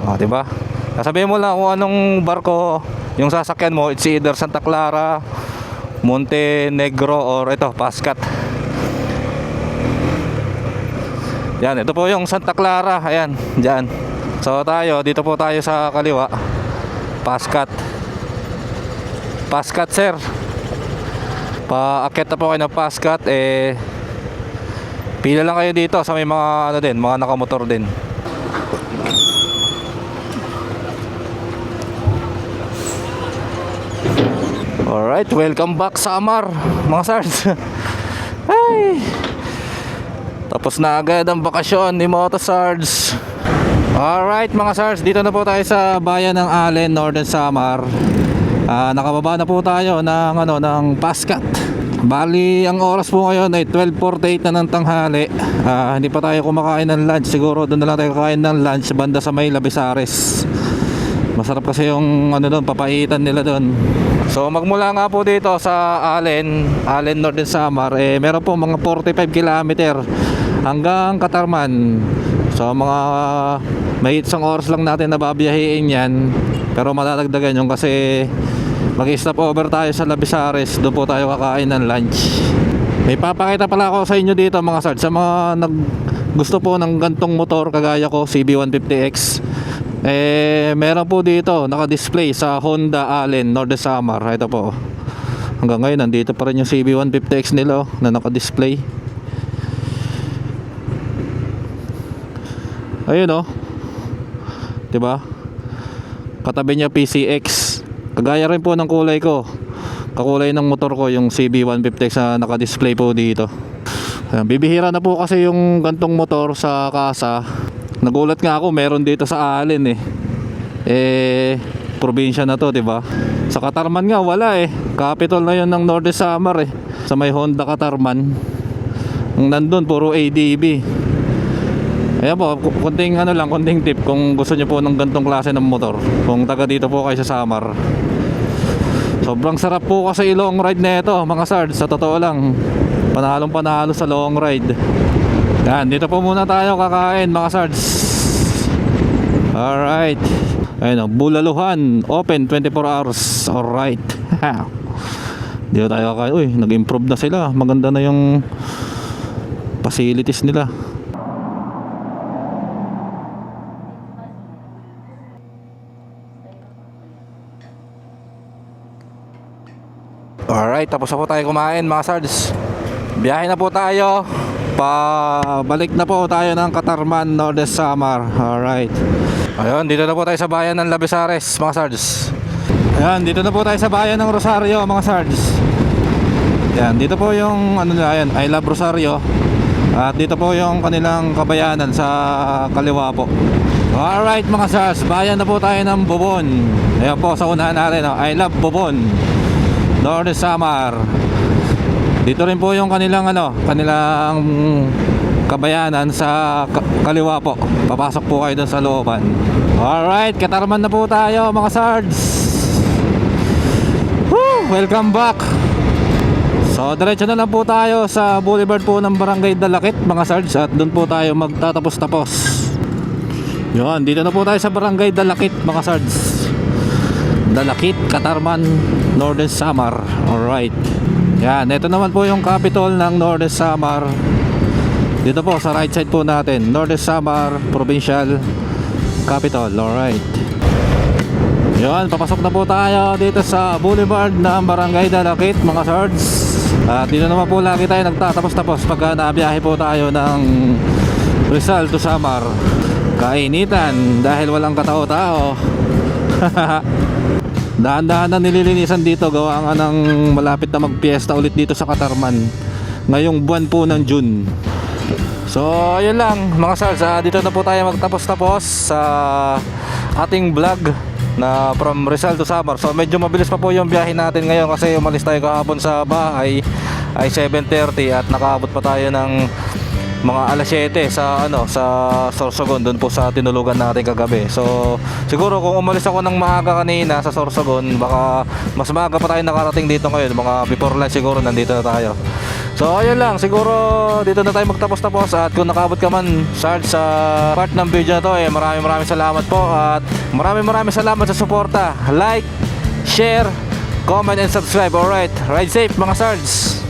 O, diba? Sabihin mo lang kung anong barko yung sasakyan mo. It's either Santa Clara, Montenegro, or ito, Pascat. Yan, ito po yung Santa Clara. Ayan, dyan. So tayo, dito po tayo sa kaliwa. Pascat. Pascat sir. Paakyat na po kayo ng Pascat. Pila lang kayo dito sa may mga ano din, mga nakamotor din. Alright, welcome back Samar, mga sards. Ay, tapos na agad ang bakasyon ni Moto Sards. Alright mga sards, dito na po tayo sa bayan ng Allen, Northern Samar. Nakababa na po tayo ng Pascat. Bali, ang oras po ngayon ay 12:48 na ng tanghali. Hindi pa tayo kumakain ng lunch. Siguro doon na lang tayo kakain ng lunch banda sa may Labesares. Masarap kasi yung ano doon, papaitan nila doon. So magmula nga po dito sa Allen Northern Samar, meron po mga 45 kilometer hanggang Katarman. So mga may isang oras lang natin na babiyahiin yan. Pero madadagdagan yung kasi mag-stop over tayo sa Labesares. Doon po tayo kakain ng lunch. May papakita pala ako sa inyo dito mga sards, sa mga gusto po ng gantong motor kagaya ko, CB150X. Meron po dito naka-display sa Honda Allen Northern Samar. Ito po. Hanggang ngayon nandito pa rin yung CB150X nila na naka-display. Ayun oh. 'Di ba? Katabi niya PCX. Kagaya rin po ng kulay ko. Kakulay ng motor ko yung CB150X na naka-display po dito. Bibihira na po kasi yung gantong motor sa kasa. Nagulat nga ako, meron dito sa Allen probinsya na to, 'di ba? Sa Katarman nga wala Capital na 'yon ng Northern Samar sa may Honda Katarman. Ang nandun puro ADB. Ayan po, konting tip kung gusto niyo po ng gantong klase ng motor. Kung taga dito po kayo sa Samar. Sobrang sarap po kasi long ride na ito, mga sards. Sa totoo lang, panalo sa long ride. Yan, dito po muna tayo kakain, mga sards. Alright. Ayun o, Bulaluhan, open 24 hours. Alright. Dito tayo kakain. Uy, nag-improve na sila. Maganda na yung facilities nila. Alright, tapos na po tayo kumain, mga sards. Biyahe na po tayo. Pabalik na po tayo ng Katarman, Northern Samar. Alright. Ayun, dito na po tayo sa bayan ng Labesares, mga sards. Ayun, dito na po tayo sa bayan ng Rosario, mga sards. Yan, dito po yung ayan, I Love Rosario. At dito po yung kanilang kabayanan sa kaliwa po. Alright, mga sards, bayan na po tayo ng Bobon. Ayan po, sa unahan natin, I Love Bobon, Northern Samar. Dito rin po yung kanilang kabayanan sa kaliwa po. Papasok po kayo dun sa looban. Alright, Katarman na po tayo, mga sards. Woo! Welcome back. So diretso na lang po tayo sa boulevard po ng Barangay Dalakit, mga sards. At dun po tayo magtatapos-tapos. Yun, dito na po tayo sa Barangay Dalakit, mga sards. Dalakit, Katarman, Northern Samar. Alright. Yan, ito naman po yung capital ng Northern Samar. Dito po sa right side po natin, Northern Samar Provincial Capital. Alright. Yan, papasok na po tayo dito sa boulevard ng Barangay Dalakit, mga sards. At dito naman po lagi tayo nagtatapos-tapos pagka nabiyahe po tayo ng Rizal to Samar. Kainitan dahil walang katao-tao. Dahan-dahan na nililinisan dito, gawa nga ng malapit na magpiesta ulit dito sa Katarman ngayong buwan po ng June. So ayun lang, mga sards, dito na po tayo magtapos-tapos sa ating vlog na from Rizal to Samar. So medyo mabilis pa po yung biyahe natin ngayon kasi umalis tayo kahapon sa bahay ay 7:30 at nakaabot pa tayo ng mga alas 7 sa sa Sorsogon, doon po sa tinulugan natin kagabi. So siguro kung umalis ako ng maaga kanina sa Sorsogon, baka mas maaga pa tayo nakarating dito ngayon, mga before lunch siguro nandito na tayo. So ayun lang, siguro dito na tayo magtapos-tapos. At kung nakabot ka man, Sarge, sa part ng video na to, maraming salamat po. At maraming salamat sa suporta. Like, share, comment and subscribe. Alright, ride safe mga Sarge.